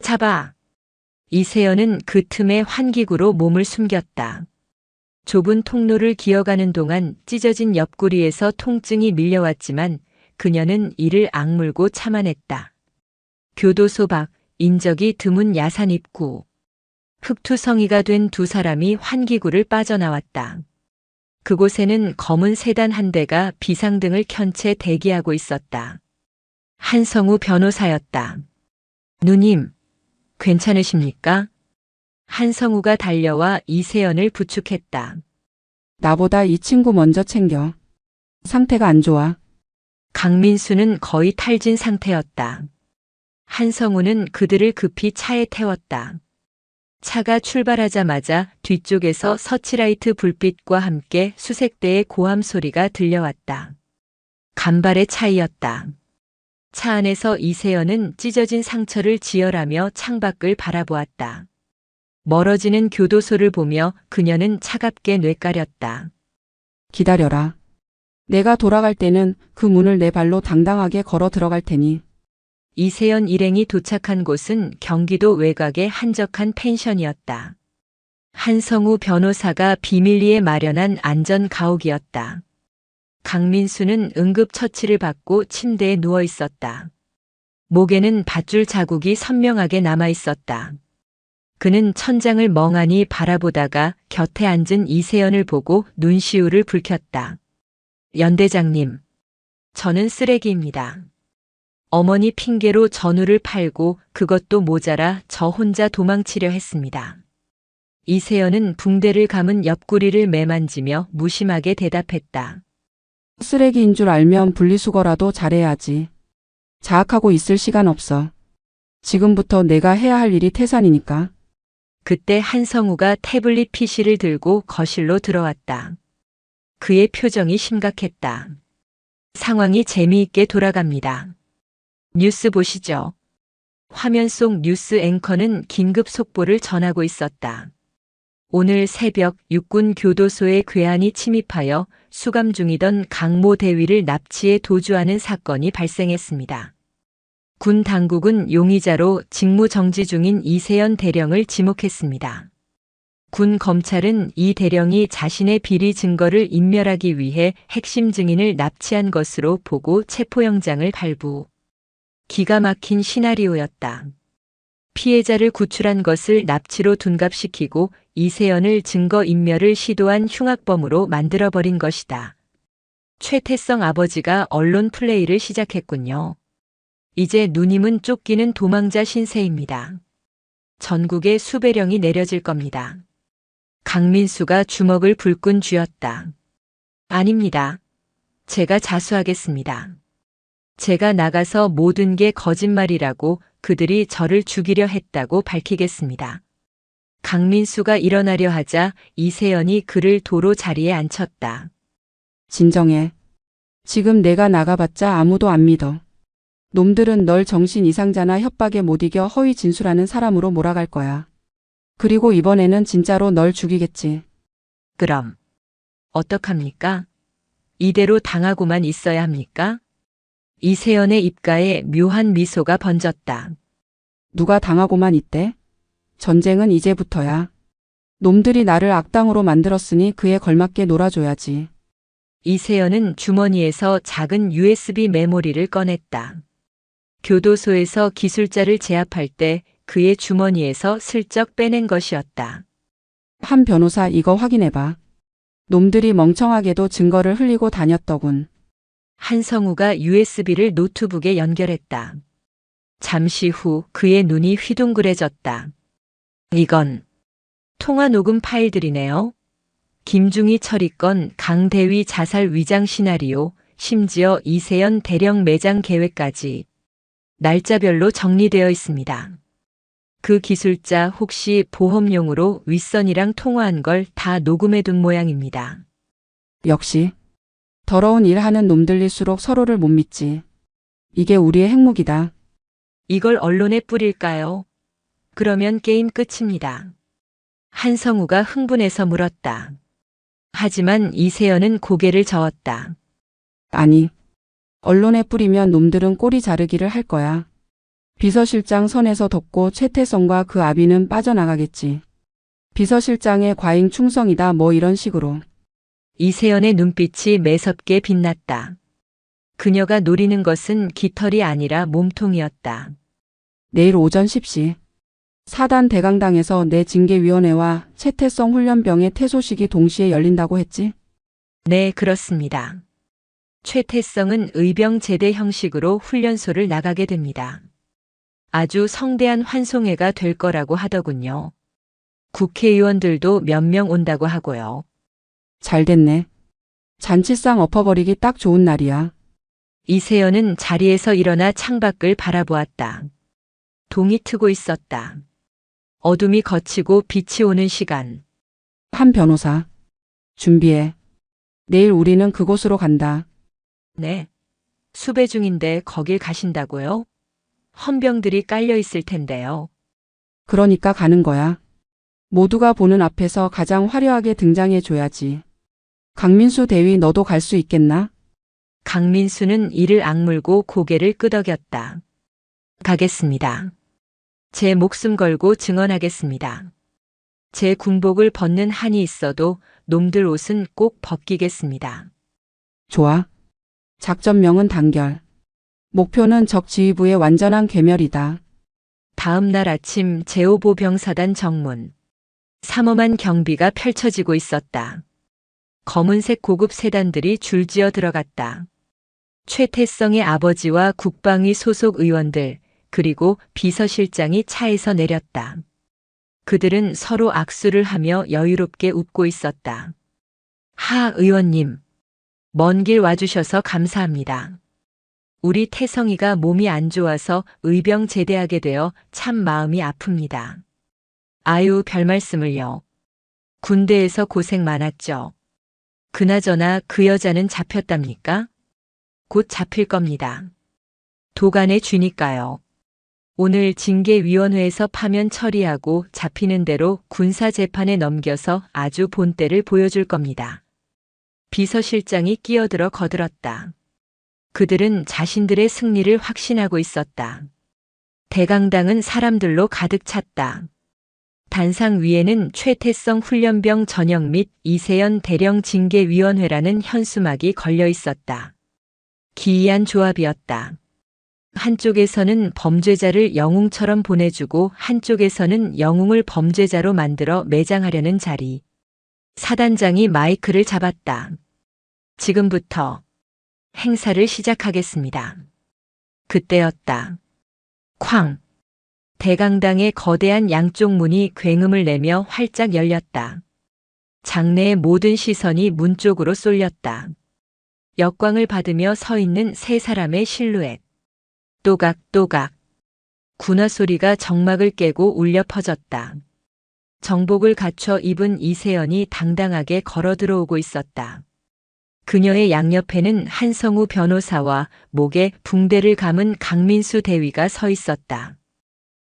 잡아. 이세연은 그 틈에 환기구로 몸을 숨겼다. 좁은 통로를 기어가는 동안 찢어진 옆구리에서 통증이 밀려왔지만 그녀는 이를 악물고 참아냈다. 교도소 밖 인적이 드문 야산 입구. 흑투성이가 된 두 사람이 환기구를 빠져나왔다. 그곳에는 검은 세단 한 대가 비상등을 켠 채 대기하고 있었다. 한성우 변호사였다. 누님, 괜찮으십니까? 한성우가 달려와 이세연을 부축했다. 나보다 이 친구 먼저 챙겨. 상태가 안 좋아. 강민수는 거의 탈진 상태였다. 한성우는 그들을 급히 차에 태웠다. 차가 출발하자마자 뒤쪽에서 서치라이트 불빛과 함께 수색대의 고함 소리가 들려왔다. 간발의 차이였다. 차 안에서 이세연은 찢어진 상처를 지혈하며 창밖을 바라보았다. 멀어지는 교도소를 보며 그녀는 차갑게 뇌까렸다. 기다려라. 내가 돌아갈 때는 그 문을 내 발로 당당하게 걸어 들어갈 테니. 이세연 일행이 도착한 곳은 경기도 외곽의 한적한 펜션이었다. 한성우 변호사가 비밀리에 마련한 안전 가옥이었다. 강민수는 응급처치를 받고 침대에 누워 있었다. 목에는 밧줄 자국이 선명하게 남아 있었다. 그는 천장을 멍하니 바라보다가 곁에 앉은 이세연을 보고 눈시울을 붉혔다. 연대장님, 저는 쓰레기입니다. 어머니 핑계로 전우를 팔고 그것도 모자라 저 혼자 도망치려 했습니다. 이세연은 붕대를 감은 옆구리를 매만지며 무심하게 대답했다. 쓰레기인 줄 알면 분리수거라도 잘해야지. 자학하고 있을 시간 없어. 지금부터 내가 해야 할 일이 태산이니까. 그때 한성우가 태블릿 PC를 들고 거실로 들어왔다. 그의 표정이 심각했다. 상황이 재미있게 돌아갑니다. 뉴스 보시죠. 화면 속 뉴스 앵커는 긴급 속보를 전하고 있었다. 오늘 새벽 육군 교도소에 괴한이 침입하여 수감 중이던 강모 대위를 납치해 도주하는 사건이 발생했습니다. 군 당국은 용의자로 직무 정지 중인 이세연 대령을 지목했습니다. 군 검찰은 이 대령이 자신의 비리 증거를 인멸하기 위해 핵심 증인을 납치한 것으로 보고 체포영장을 발부. 기가 막힌 시나리오였다. 피해자를 구출한 것을 납치로 둔갑시키고 이세연을 증거인멸을 시도한 흉악범으로 만들어버린 것이다. 최태성 아버지가 언론 플레이를 시작했군요. 이제 누님은 쫓기는 도망자 신세입니다. 전국에 수배령이 내려질 겁니다. 강민수가 주먹을 불끈 쥐었다. 아닙니다. 제가 자수하겠습니다. 제가 나가서 모든 게 거짓말이라고 그들이 저를 죽이려 했다고 밝히겠습니다. 강민수가 일어나려 하자 이세연이 그를 도로 자리에 앉혔다. 진정해. 지금 내가 나가봤자 아무도 안 믿어. 놈들은 널 정신 이상자나 협박에 못 이겨 허위 진술하는 사람으로 몰아갈 거야. 그리고 이번에는 진짜로 널 죽이겠지. 그럼 어떡합니까? 이대로 당하고만 있어야 합니까? 이세연의 입가에 묘한 미소가 번졌다. 누가 당하고만 있대? 전쟁은 이제부터야. 놈들이 나를 악당으로 만들었으니 그에 걸맞게 놀아줘야지. 이세연은 주머니에서 작은 USB 메모리를 꺼냈다. 교도소에서 기술자를 제압할 때 그의 주머니에서 슬쩍 빼낸 것이었다. 한 변호사 이거 확인해봐. 놈들이 멍청하게도 증거를 흘리고 다녔더군. 한성우가 USB를 노트북에 연결했다. 잠시 후 그의 눈이 휘둥그레졌다. 이건 통화 녹음 파일들이네요. 김중희 처리건 강대위 자살 위장 시나리오, 심지어 이세연 대령 매장 계획까지 날짜별로 정리되어 있습니다. 그 기술자 혹시 보험용으로 윗선이랑 통화한 걸 다 녹음해둔 모양입니다. 역시 더러운 일 하는 놈들일수록 서로를 못 믿지. 이게 우리의 핵무기다. 이걸 언론에 뿌릴까요? 그러면 게임 끝입니다. 한성우가 흥분해서 물었다. 하지만 이세연은 고개를 저었다. 아니, 언론에 뿌리면 놈들은 꼬리 자르기를 할 거야. 비서실장 선에서 덮고 최태성과 그 아비는 빠져나가겠지. 비서실장의 과잉 충성이다 뭐 이런 식으로. 이세연의 눈빛이 매섭게 빛났다. 그녀가 노리는 것은 깃털이 아니라 몸통이었다. 내일 오전 10시. 사단 대강당에서 내 징계위원회와 최태성 훈련병의 퇴소식이 동시에 열린다고 했지? 네, 그렇습니다. 최태성은 의병 제대 형식으로 훈련소를 나가게 됩니다. 아주 성대한 환송회가 될 거라고 하더군요. 국회의원들도 몇 명 온다고 하고요. 잘 됐네. 잔치상 엎어버리기 딱 좋은 날이야. 이세연은 자리에서 일어나 창밖을 바라보았다. 동이 트고 있었다. 어둠이 걷히고 빛이 오는 시간. 한 변호사. 준비해. 내일 우리는 그곳으로 간다. 네. 수배 중인데 거길 가신다고요? 헌병들이 깔려 있을 텐데요. 그러니까 가는 거야. 모두가 보는 앞에서 가장 화려하게 등장해 줘야지. 강민수 대위 너도 갈 수 있겠나? 강민수는 이를 악물고 고개를 끄덕였다. 가겠습니다. 제 목숨 걸고 증언하겠습니다. 제 군복을 벗는 한이 있어도 놈들 옷은 꼭 벗기겠습니다. 좋아. 작전명은 단결. 목표는 적 지휘부의 완전한 괴멸이다. 다음 날 아침 제5보병사단 정문. 삼엄한 경비가 펼쳐지고 있었다. 검은색 고급 세단들이 줄지어 들어갔다. 최태성의 아버지와 국방위 소속 의원들, 그리고 비서실장이 차에서 내렸다. 그들은 서로 악수를 하며 여유롭게 웃고 있었다. 하 의원님, 먼 길 와주셔서 감사합니다. 우리 태성이가 몸이 안 좋아서 의병 제대하게 되어 참 마음이 아픕니다. 아유, 별 말씀을요. 군대에서 고생 많았죠. 그나저나 그 여자는 잡혔답니까? 곧 잡힐 겁니다. 도간에 쥐니까요. 오늘 징계위원회에서 파면 처리하고 잡히는 대로 군사재판에 넘겨서 아주 본때를 보여줄 겁니다. 비서실장이 끼어들어 거들었다. 그들은 자신들의 승리를 확신하고 있었다. 대강당은 사람들로 가득 찼다. 단상 위에는 최태성 훈련병 전역 및 이세연 대령 징계위원회라는 현수막이 걸려 있었다. 기이한 조합이었다. 한쪽에서는 범죄자를 영웅처럼 보내주고 한쪽에서는 영웅을 범죄자로 만들어 매장하려는 자리. 사단장이 마이크를 잡았다. 지금부터 행사를 시작하겠습니다. 그때였다. 쾅! 대강당의 거대한 양쪽 문이 굉음을 내며 활짝 열렸다. 장내의 모든 시선이 문 쪽으로 쏠렸다. 역광을 받으며 서 있는 세 사람의 실루엣. 또각또각. 군화 소리가 정막을 깨고 울려 퍼졌다. 정복을 갖춰 입은 이세연이 당당하게 걸어 들어오고 있었다. 그녀의 양옆에는 한성우 변호사와 목에 붕대를 감은 강민수 대위가 서 있었다.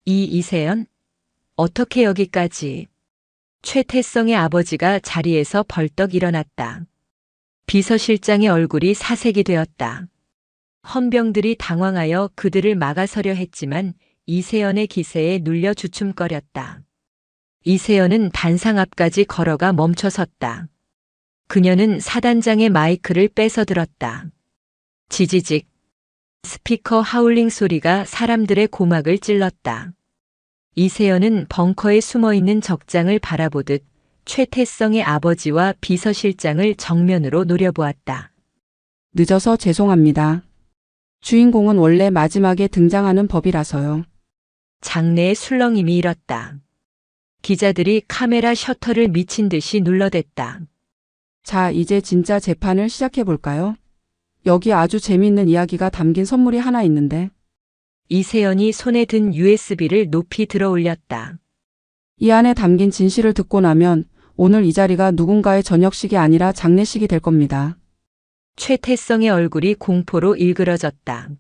이세연? 어떻게 여기까지? 최태성의 아버지가 자리에서 벌떡 일어났다. 비서실장의 얼굴이 사색이 되었다. 헌병들이 당황하여 그들을 막아서려 했지만 이세연의 기세에 눌려 주춤거렸다. 이세연은 단상 앞까지 걸어가 멈춰섰다. 그녀는 사단장의 마이크를 뺏어 들었다. 지지직. 스피커 하울링 소리가 사람들의 고막을 찔렀다. 이세연은 벙커에 숨어있는 적장을 바라보듯 최태성의 아버지와 비서실장을 정면으로 노려보았다. 늦어서 죄송합니다. 주인공은 원래 마지막에 등장하는 법이라서요. 장내에 술렁임이 일었다. 기자들이 카메라 셔터를 미친 듯이 눌러댔다. 자, 이제 진짜 재판을 시작해 볼까요? 여기 아주 재미있는 이야기가 담긴 선물이 하나 있는데. 이세연이 손에 든 USB를 높이 들어 올렸다. 이 안에 담긴 진실을 듣고 나면 오늘 이 자리가 누군가의 저녁식이 아니라 장례식이 될 겁니다. 최태성의 얼굴이 공포로 일그러졌다.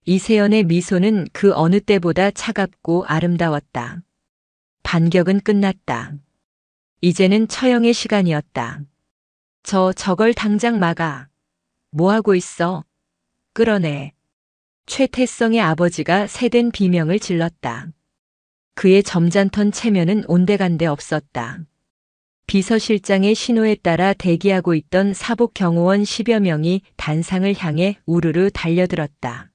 이세연의 미소는 그 어느 때보다 차갑고 아름다웠다. 반격은 끝났다. 이제는 처형의 시간이었다. 저걸 당장 막아. 뭐하고 있어? 끌어내. 최태성의 아버지가 새된 비명을 질렀다. 그의 점잖던 체면은 온데간데 없었다. 비서실장의 신호에 따라 대기하고 있던 사복 경호원 10여 명이 단상을 향해 우르르 달려들었다.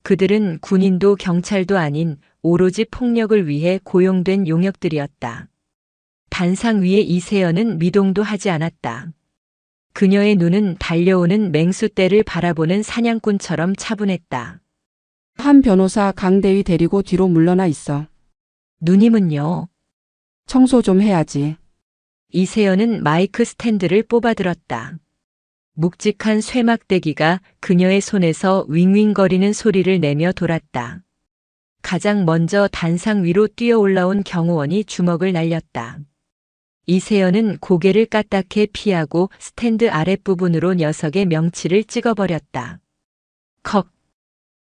그들은 군인도 경찰도 아닌 오로지 폭력을 위해 고용된 용역들이었다. 단상 위에 이세연은 미동도 하지 않았다. 그녀의 눈은 달려오는 맹수떼를 바라보는 사냥꾼처럼 차분했다. 한 변호사 강대위 데리고 뒤로 물러나 있어. 누님은요? 청소 좀 해야지. 이세연은 마이크 스탠드를 뽑아들었다. 묵직한 쇠막대기가 그녀의 손에서 윙윙거리는 소리를 내며 돌았다. 가장 먼저 단상 위로 뛰어 올라온 경호원이 주먹을 날렸다. 이세연은 고개를 까딱해 피하고 스탠드 아랫부분으로 녀석의 명치를 찍어버렸다. 컥!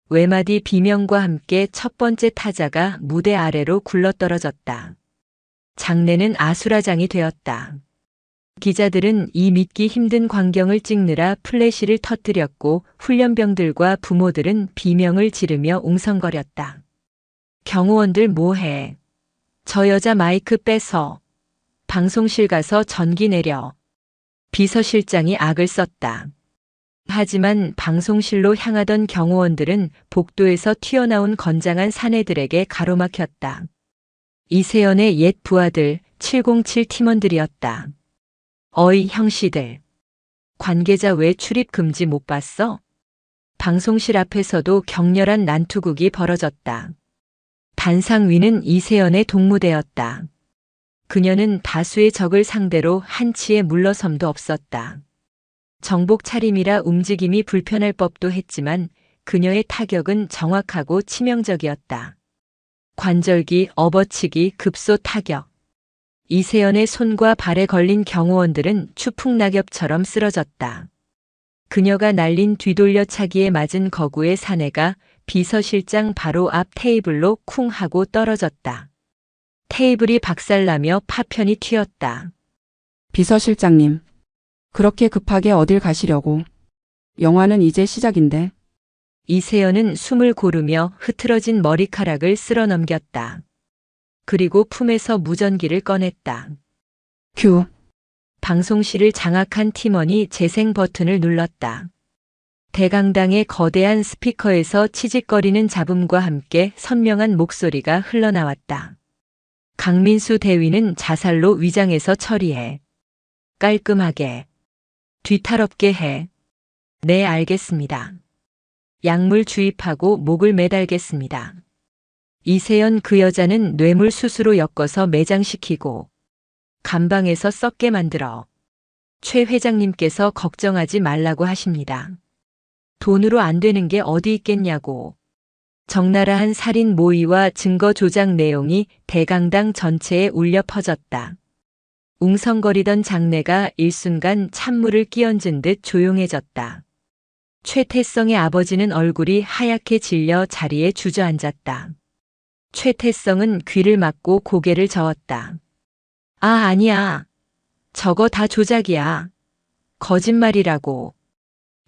외마디 비명과 함께 첫 번째 타자가 무대 아래로 굴러떨어졌다. 장내는 아수라장이 되었다. 기자들은 이 믿기 힘든 광경을 찍느라 플래시를 터뜨렸고 훈련병들과 부모들은 비명을 지르며 웅성거렸다. 경호원들 뭐해? 저 여자 마이크 뺏어. 방송실 가서 전기 내려. 비서실장이 악을 썼다. 하지만 방송실로 향하던 경호원들은 복도에서 튀어나온 건장한 사내들에게 가로막혔다. 이세연의 옛 부하들 707 팀원들이었다. 어이 형씨들. 관계자 왜 출입 금지 못 봤어? 방송실 앞에서도 격렬한 난투극이 벌어졌다. 단상 위는 이세연의 동무대였다. 그녀는 다수의 적을 상대로 한치의 물러섬도 없었다. 정복 차림이라 움직임이 불편할 법도 했지만 그녀의 타격은 정확하고 치명적이었다. 관절기, 업어치기, 급소 타격. 이세연의 손과 발에 걸린 경호원들은 추풍낙엽처럼 쓰러졌다. 그녀가 날린 뒤돌려차기에 맞은 거구의 사내가 비서실장 바로 앞 테이블로 쿵 하고 떨어졌다. 테이블이 박살나며 파편이 튀었다. 비서실장님. 그렇게 급하게 어딜 가시려고. 영화는 이제 시작인데. 이세연은 숨을 고르며 흐트러진 머리카락을 쓸어 넘겼다. 그리고 품에서 무전기를 꺼냈다. 큐. 방송실을 장악한 팀원이 재생 버튼을 눌렀다. 대강당의 거대한 스피커에서 치직거리는 잡음과 함께 선명한 목소리가 흘러나왔다. 강민수 대위는 자살로 위장해서 처리해. 깔끔하게. 뒤탈없게 해. 네, 알겠습니다. 약물 주입하고 목을 매달겠습니다. 이세연 그 여자는 뇌물 수수로 엮어서 매장시키고 감방에서 썩게 만들어. 최 회장님께서 걱정하지 말라고 하십니다. 돈으로 안 되는 게 어디 있겠냐고. 적나라한 살인 모의와 증거 조작 내용이 대강당 전체에 울려 퍼졌다. 웅성거리던 장내가 일순간 찬물을 끼얹은 듯 조용해졌다. 최태성의 아버지는 얼굴이 하얗게 질려 자리에 주저앉았다. 최태성은 귀를 막고 고개를 저었다. 아, 아니야. 저거 다 조작이야. 거짓말이라고.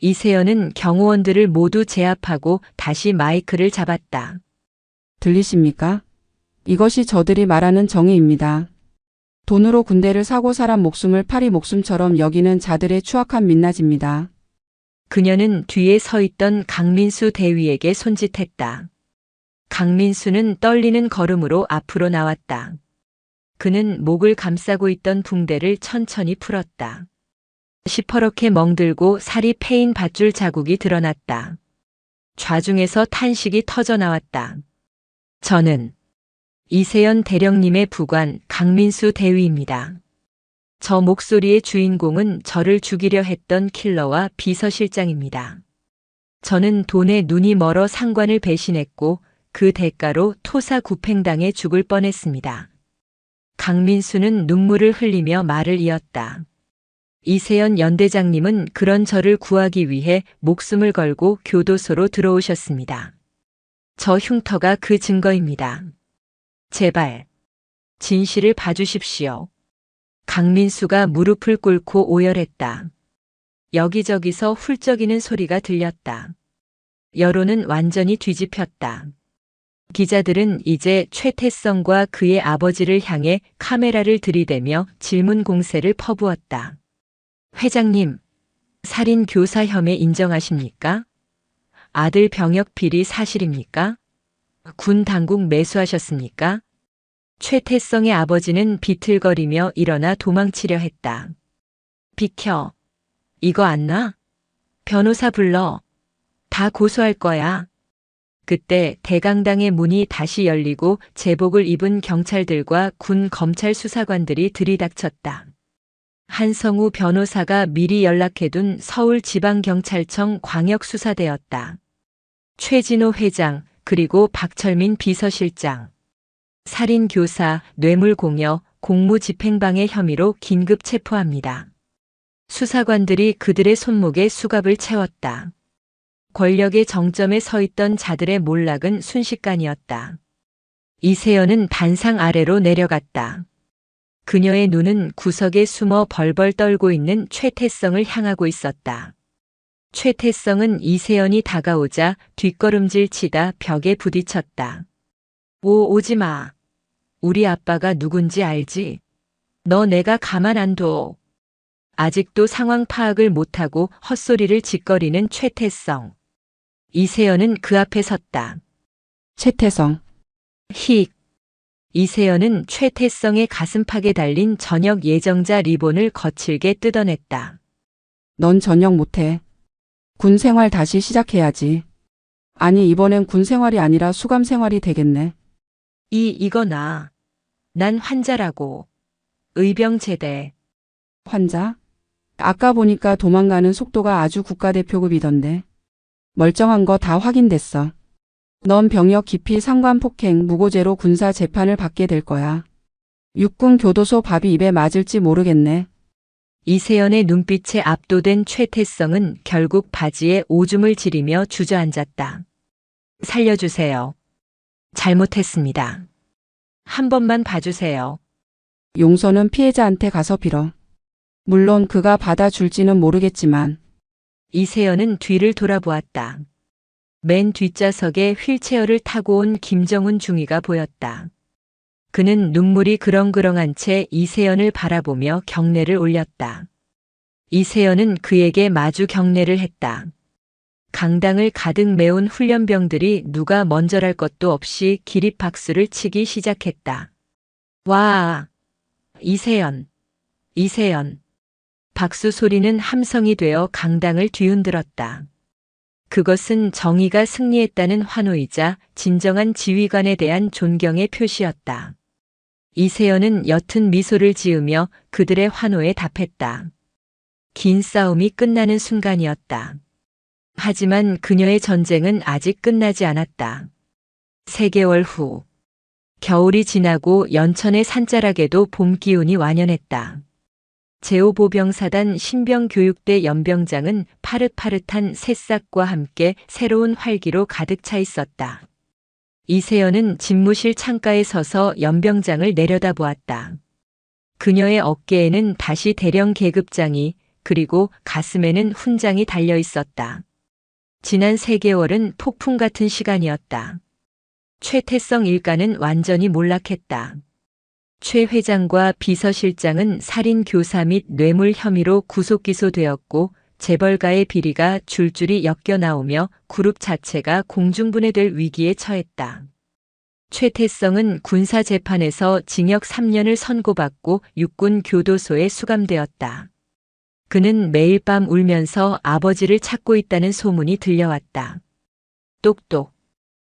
이세연은 경호원들을 모두 제압하고 다시 마이크를 잡았다. 들리십니까? 이것이 저들이 말하는 정의입니다. 돈으로 군대를 사고 사람 목숨을 파리 목숨처럼 여기는 자들의 추악한 민낯입니다. 그녀는 뒤에 서 있던 강민수 대위에게 손짓했다. 강민수는 떨리는 걸음으로 앞으로 나왔다. 그는 목을 감싸고 있던 붕대를 천천히 풀었다. 시퍼렇게 멍들고 살이 패인 밧줄 자국이 드러났다. 좌중에서 탄식이 터져 나왔다. 저는 이세연 대령님의 부관 강민수 대위입니다. 저 목소리의 주인공은 저를 죽이려 했던 킬러와 비서실장입니다. 저는 돈에 눈이 멀어 상관을 배신했고 그 대가로 토사구팽당해 죽을 뻔했습니다. 강민수는 눈물을 흘리며 말을 이었다. 이세연 연대장님은 그런 저를 구하기 위해 목숨을 걸고 교도소로 들어오셨습니다. 저 흉터가 그 증거입니다. 제발 진실을 봐주십시오. 강민수가 무릎을 꿇고 오열했다. 여기저기서 훌쩍이는 소리가 들렸다. 여론은 완전히 뒤집혔다. 기자들은 이제 최태성과 그의 아버지를 향해 카메라를 들이대며 질문 공세를 퍼부었다. 회장님, 살인 교사 혐의 인정하십니까? 아들 병역 비리 사실입니까? 군 당국 매수하셨습니까? 최태성의 아버지는 비틀거리며 일어나 도망치려 했다. 비켜. 이거 안 나? 변호사 불러. 다 고소할 거야. 그때 대강당의 문이 다시 열리고 제복을 입은 경찰들과 군 검찰 수사관들이 들이닥쳤다. 한성우 변호사가 미리 연락해둔 서울지방경찰청 광역수사대였다. 최진호 회장, 그리고 박철민 비서실장. 살인교사, 뇌물공여, 공무집행방해 혐의로 긴급 체포합니다. 수사관들이 그들의 손목에 수갑을 채웠다. 권력의 정점에 서 있던 자들의 몰락은 순식간이었다. 이세연은 반상 아래로 내려갔다. 그녀의 눈은 구석에 숨어 벌벌 떨고 있는 최태성을 향하고 있었다. 최태성은 이세연이 다가오자 뒷걸음질 치다 벽에 부딪혔다. 오지 마. 우리 아빠가 누군지 알지? 너 내가 가만 안 둬. 아직도 상황 파악을 못하고 헛소리를 짓거리는 최태성. 이세연은 그 앞에 섰다. 최태성. 힉. 이세연은 최태성의 가슴팍에 달린 저녁 예정자 리본을 거칠게 뜯어냈다. 넌 저녁 못해. 군 생활 다시 시작해야지. 아니, 이번엔 군 생활이 아니라 수감 생활이 되겠네. 이거나. 난 환자라고. 의병제대. 환자? 아까 보니까 도망가는 속도가 아주 국가대표급이던데. 멀쩡한 거 다 확인됐어. 넌 병역 기피 상관 폭행 무고죄로 군사 재판을 받게 될 거야. 육군 교도소 밥이 입에 맞을지 모르겠네. 이세연의 눈빛에 압도된 최태성은 결국 바지에 오줌을 지리며 주저앉았다. 살려주세요. 잘못했습니다. 한 번만 봐주세요. 용서는 피해자한테 가서 빌어. 물론 그가 받아줄지는 모르겠지만. 이세연은 뒤를 돌아보았다. 맨 뒷좌석에 휠체어를 타고 온 김정훈 중위가 보였다. 그는 눈물이 그렁그렁한 채 이세연을 바라보며 경례를 올렸다. 이세연은 그에게 마주 경례를 했다. 강당을 가득 메운 훈련병들이 누가 먼저랄 것도 없이 기립박수를 치기 시작했다. 와! 이세연! 이세연! 박수 소리는 함성이 되어 강당을 뒤흔들었다. 그것은 정의가 승리했다는 환호이자 진정한 지휘관에 대한 존경의 표시였다. 이세연은 옅은 미소를 지으며 그들의 환호에 답했다. 긴 싸움이 끝나는 순간이었다. 하지만 그녀의 전쟁은 아직 끝나지 않았다. 3개월 후, 겨울이 지나고 연천의 산자락에도 봄 기운이 완연했다. 제5보병사단 신병교육대 연병장은 파릇파릇한 새싹과 함께 새로운 활기로 가득 차 있었다. 이세연은 집무실 창가에 서서 연병장을 내려다보았다. 그녀의 어깨에는 다시 대령 계급장이, 그리고 가슴에는 훈장이 달려 있었다. 지난 3개월은 폭풍 같은 시간이었다. 최태성 일가는 완전히 몰락했다. 최 회장과 비서실장은 살인 교사 및 뇌물 혐의로 구속 기소되었고 재벌가의 비리가 줄줄이 엮여 나오며 그룹 자체가 공중분해될 위기에 처했다. 최태성은 군사재판에서 징역 3년을 선고받고 육군 교도소에 수감되었다. 그는 매일 밤 울면서 아버지를 찾고 있다는 소문이 들려왔다. 똑똑.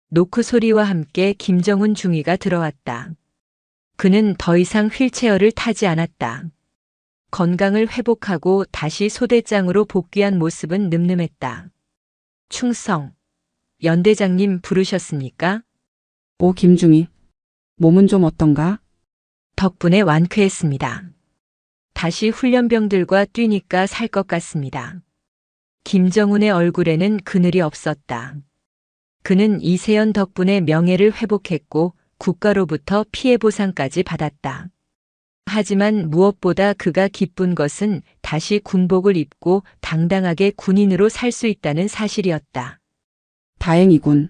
노크 소리와 함께 김정훈 중위가 들어왔다. 그는 더 이상 휠체어를 타지 않았다. 건강을 회복하고 다시 소대장으로 복귀한 모습은 늠름했다. 충성. 연대장님 부르셨습니까? 오, 김중희. 몸은 좀 어떤가? 덕분에 완쾌했습니다. 다시 훈련병들과 뛰니까 살 것 같습니다. 김정훈의 얼굴에는 그늘이 없었다. 그는 이세연 덕분에 명예를 회복했고 국가로부터 피해 보상까지 받았다. 하지만 무엇보다 그가 기쁜 것은 다시 군복을 입고 당당하게 군인으로 살 수 있다는 사실이었다. 다행이군.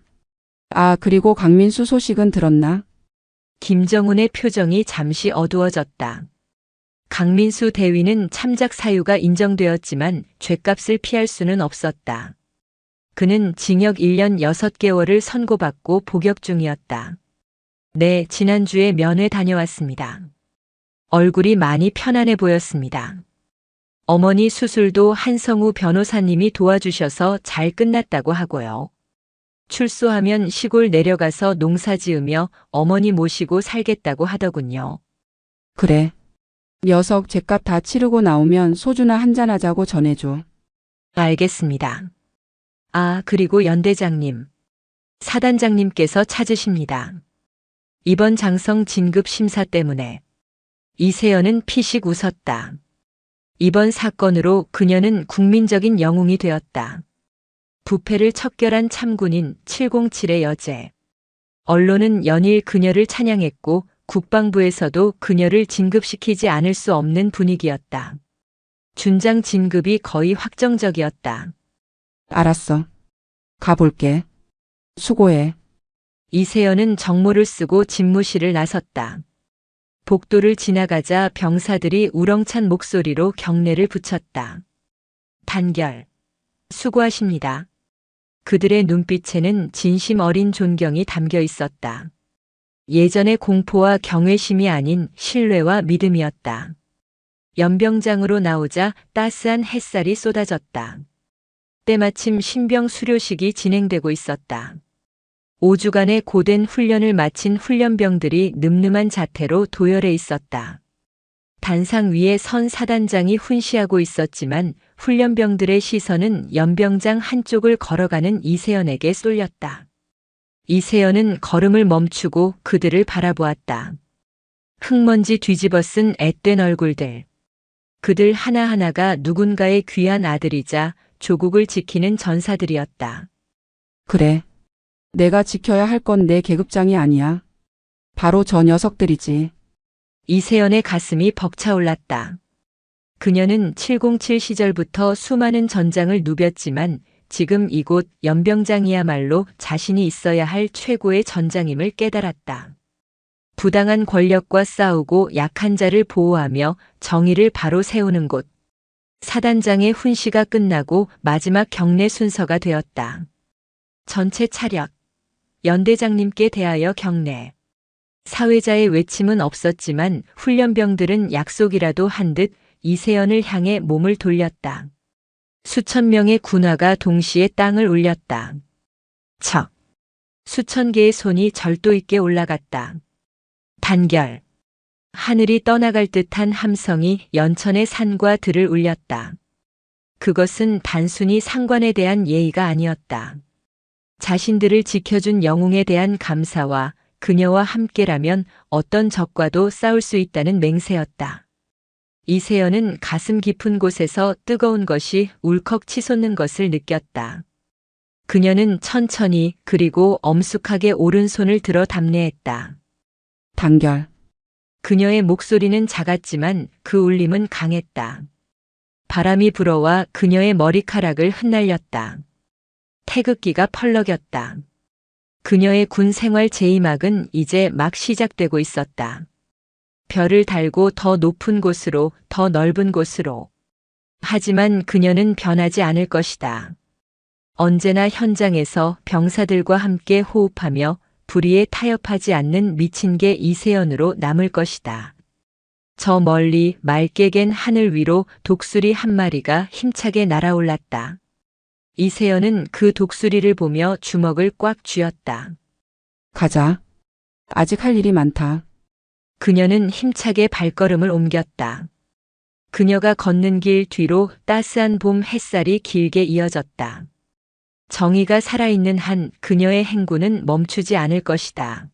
아, 그리고 강민수 소식은 들었나? 김정훈의 표정이 잠시 어두워졌다. 강민수 대위는 참작 사유가 인정되었지만 죗값을 피할 수는 없었다. 그는 징역 1년 6개월을 선고받고 복역 중이었다. 네, 지난주에 면회 다녀왔습니다. 얼굴이 많이 편안해 보였습니다. 어머니 수술도 한성우 변호사님이 도와주셔서 잘 끝났다고 하고요. 출소하면 시골 내려가서 농사 지으며 어머니 모시고 살겠다고 하더군요. 그래. 녀석 죗값 다 치르고 나오면 소주나 한잔하자고 전해줘. 알겠습니다. 아, 그리고 연대장님. 사단장님께서 찾으십니다. 이번 장성 진급 심사 때문에. 이세연은 피식 웃었다. 이번 사건으로 그녀는 국민적인 영웅이 되었다. 부패를 척결한 참군인 707의 여제. 언론은 연일 그녀를 찬양했고 국방부에서도 그녀를 진급시키지 않을 수 없는 분위기였다. 준장 진급이 거의 확정적이었다. 알았어. 가볼게. 수고해. 이세연은 정모를 쓰고 집무실을 나섰다. 복도를 지나가자 병사들이 우렁찬 목소리로 경례를 붙였다. 단결. 수고하십니다. 그들의 눈빛에는 진심 어린 존경이 담겨 있었다. 예전의 공포와 경외심이 아닌 신뢰와 믿음이었다. 연병장으로 나오자 따스한 햇살이 쏟아졌다. 때마침 신병 수료식이 진행되고 있었다. 5주간의 고된 훈련을 마친 훈련병들이 늠름한 자태로 도열해 있었다. 단상 위에 선 사단장이 훈시하고 있었지만 훈련병들의 시선은 연병장 한쪽을 걸어가는 이세연에게 쏠렸다. 이세연은 걸음을 멈추고 그들을 바라보았다. 흙먼지 뒤집어 쓴 앳된 얼굴들. 그들 하나하나가 누군가의 귀한 아들이자 조국을 지키는 전사들이었다. 그래. 내가 지켜야 할 건 내 계급장이 아니야. 바로 저 녀석들이지. 이세연의 가슴이 벅차올랐다. 그녀는 707 시절부터 수많은 전장을 누볐지만 지금 이곳 연병장이야말로 자신이 있어야 할 최고의 전장임을 깨달았다. 부당한 권력과 싸우고 약한 자를 보호하며 정의를 바로 세우는 곳. 사단장의 훈시가 끝나고 마지막 경례 순서가 되었다. 전체 차렷. 연대장님께 대하여 경례. 사회자의 외침은 없었지만 훈련병들은 약속이라도 한 듯 이세연을 향해 몸을 돌렸다. 수천 명의 군화가 동시에 땅을 울렸다. 척. 수천 개의 손이 절도 있게 올라갔다. 단결. 하늘이 떠나갈 듯한 함성이 연천의 산과 들을 울렸다. 그것은 단순히 상관에 대한 예의가 아니었다. 자신들을 지켜준 영웅에 대한 감사와 그녀와 함께라면 어떤 적과도 싸울 수 있다는 맹세였다. 이세연은 가슴 깊은 곳에서 뜨거운 것이 울컥 치솟는 것을 느꼈다. 그녀는 천천히 그리고 엄숙하게 오른손을 들어 담례했다. 단결. 그녀의 목소리는 작았지만 그 울림은 강했다. 바람이 불어와 그녀의 머리카락을 흩날렸다. 태극기가 펄럭였다. 그녀의 군 생활 제2막은 이제 막 시작되고 있었다. 별을 달고 더 높은 곳으로, 더 넓은 곳으로. 하지만 그녀는 변하지 않을 것이다. 언제나 현장에서 병사들과 함께 호흡하며 불의에 타협하지 않는 미친 개 이세연으로 남을 것이다. 저 멀리 맑게 갠 하늘 위로 독수리 한 마리가 힘차게 날아올랐다. 이세연은 그 독수리를 보며 주먹을 꽉 쥐었다. 가자. 아직 할 일이 많다. 그녀는 힘차게 발걸음을 옮겼다. 그녀가 걷는 길 뒤로 따스한 봄 햇살이 길게 이어졌다. 정의가 살아있는 한 그녀의 행군은 멈추지 않을 것이다.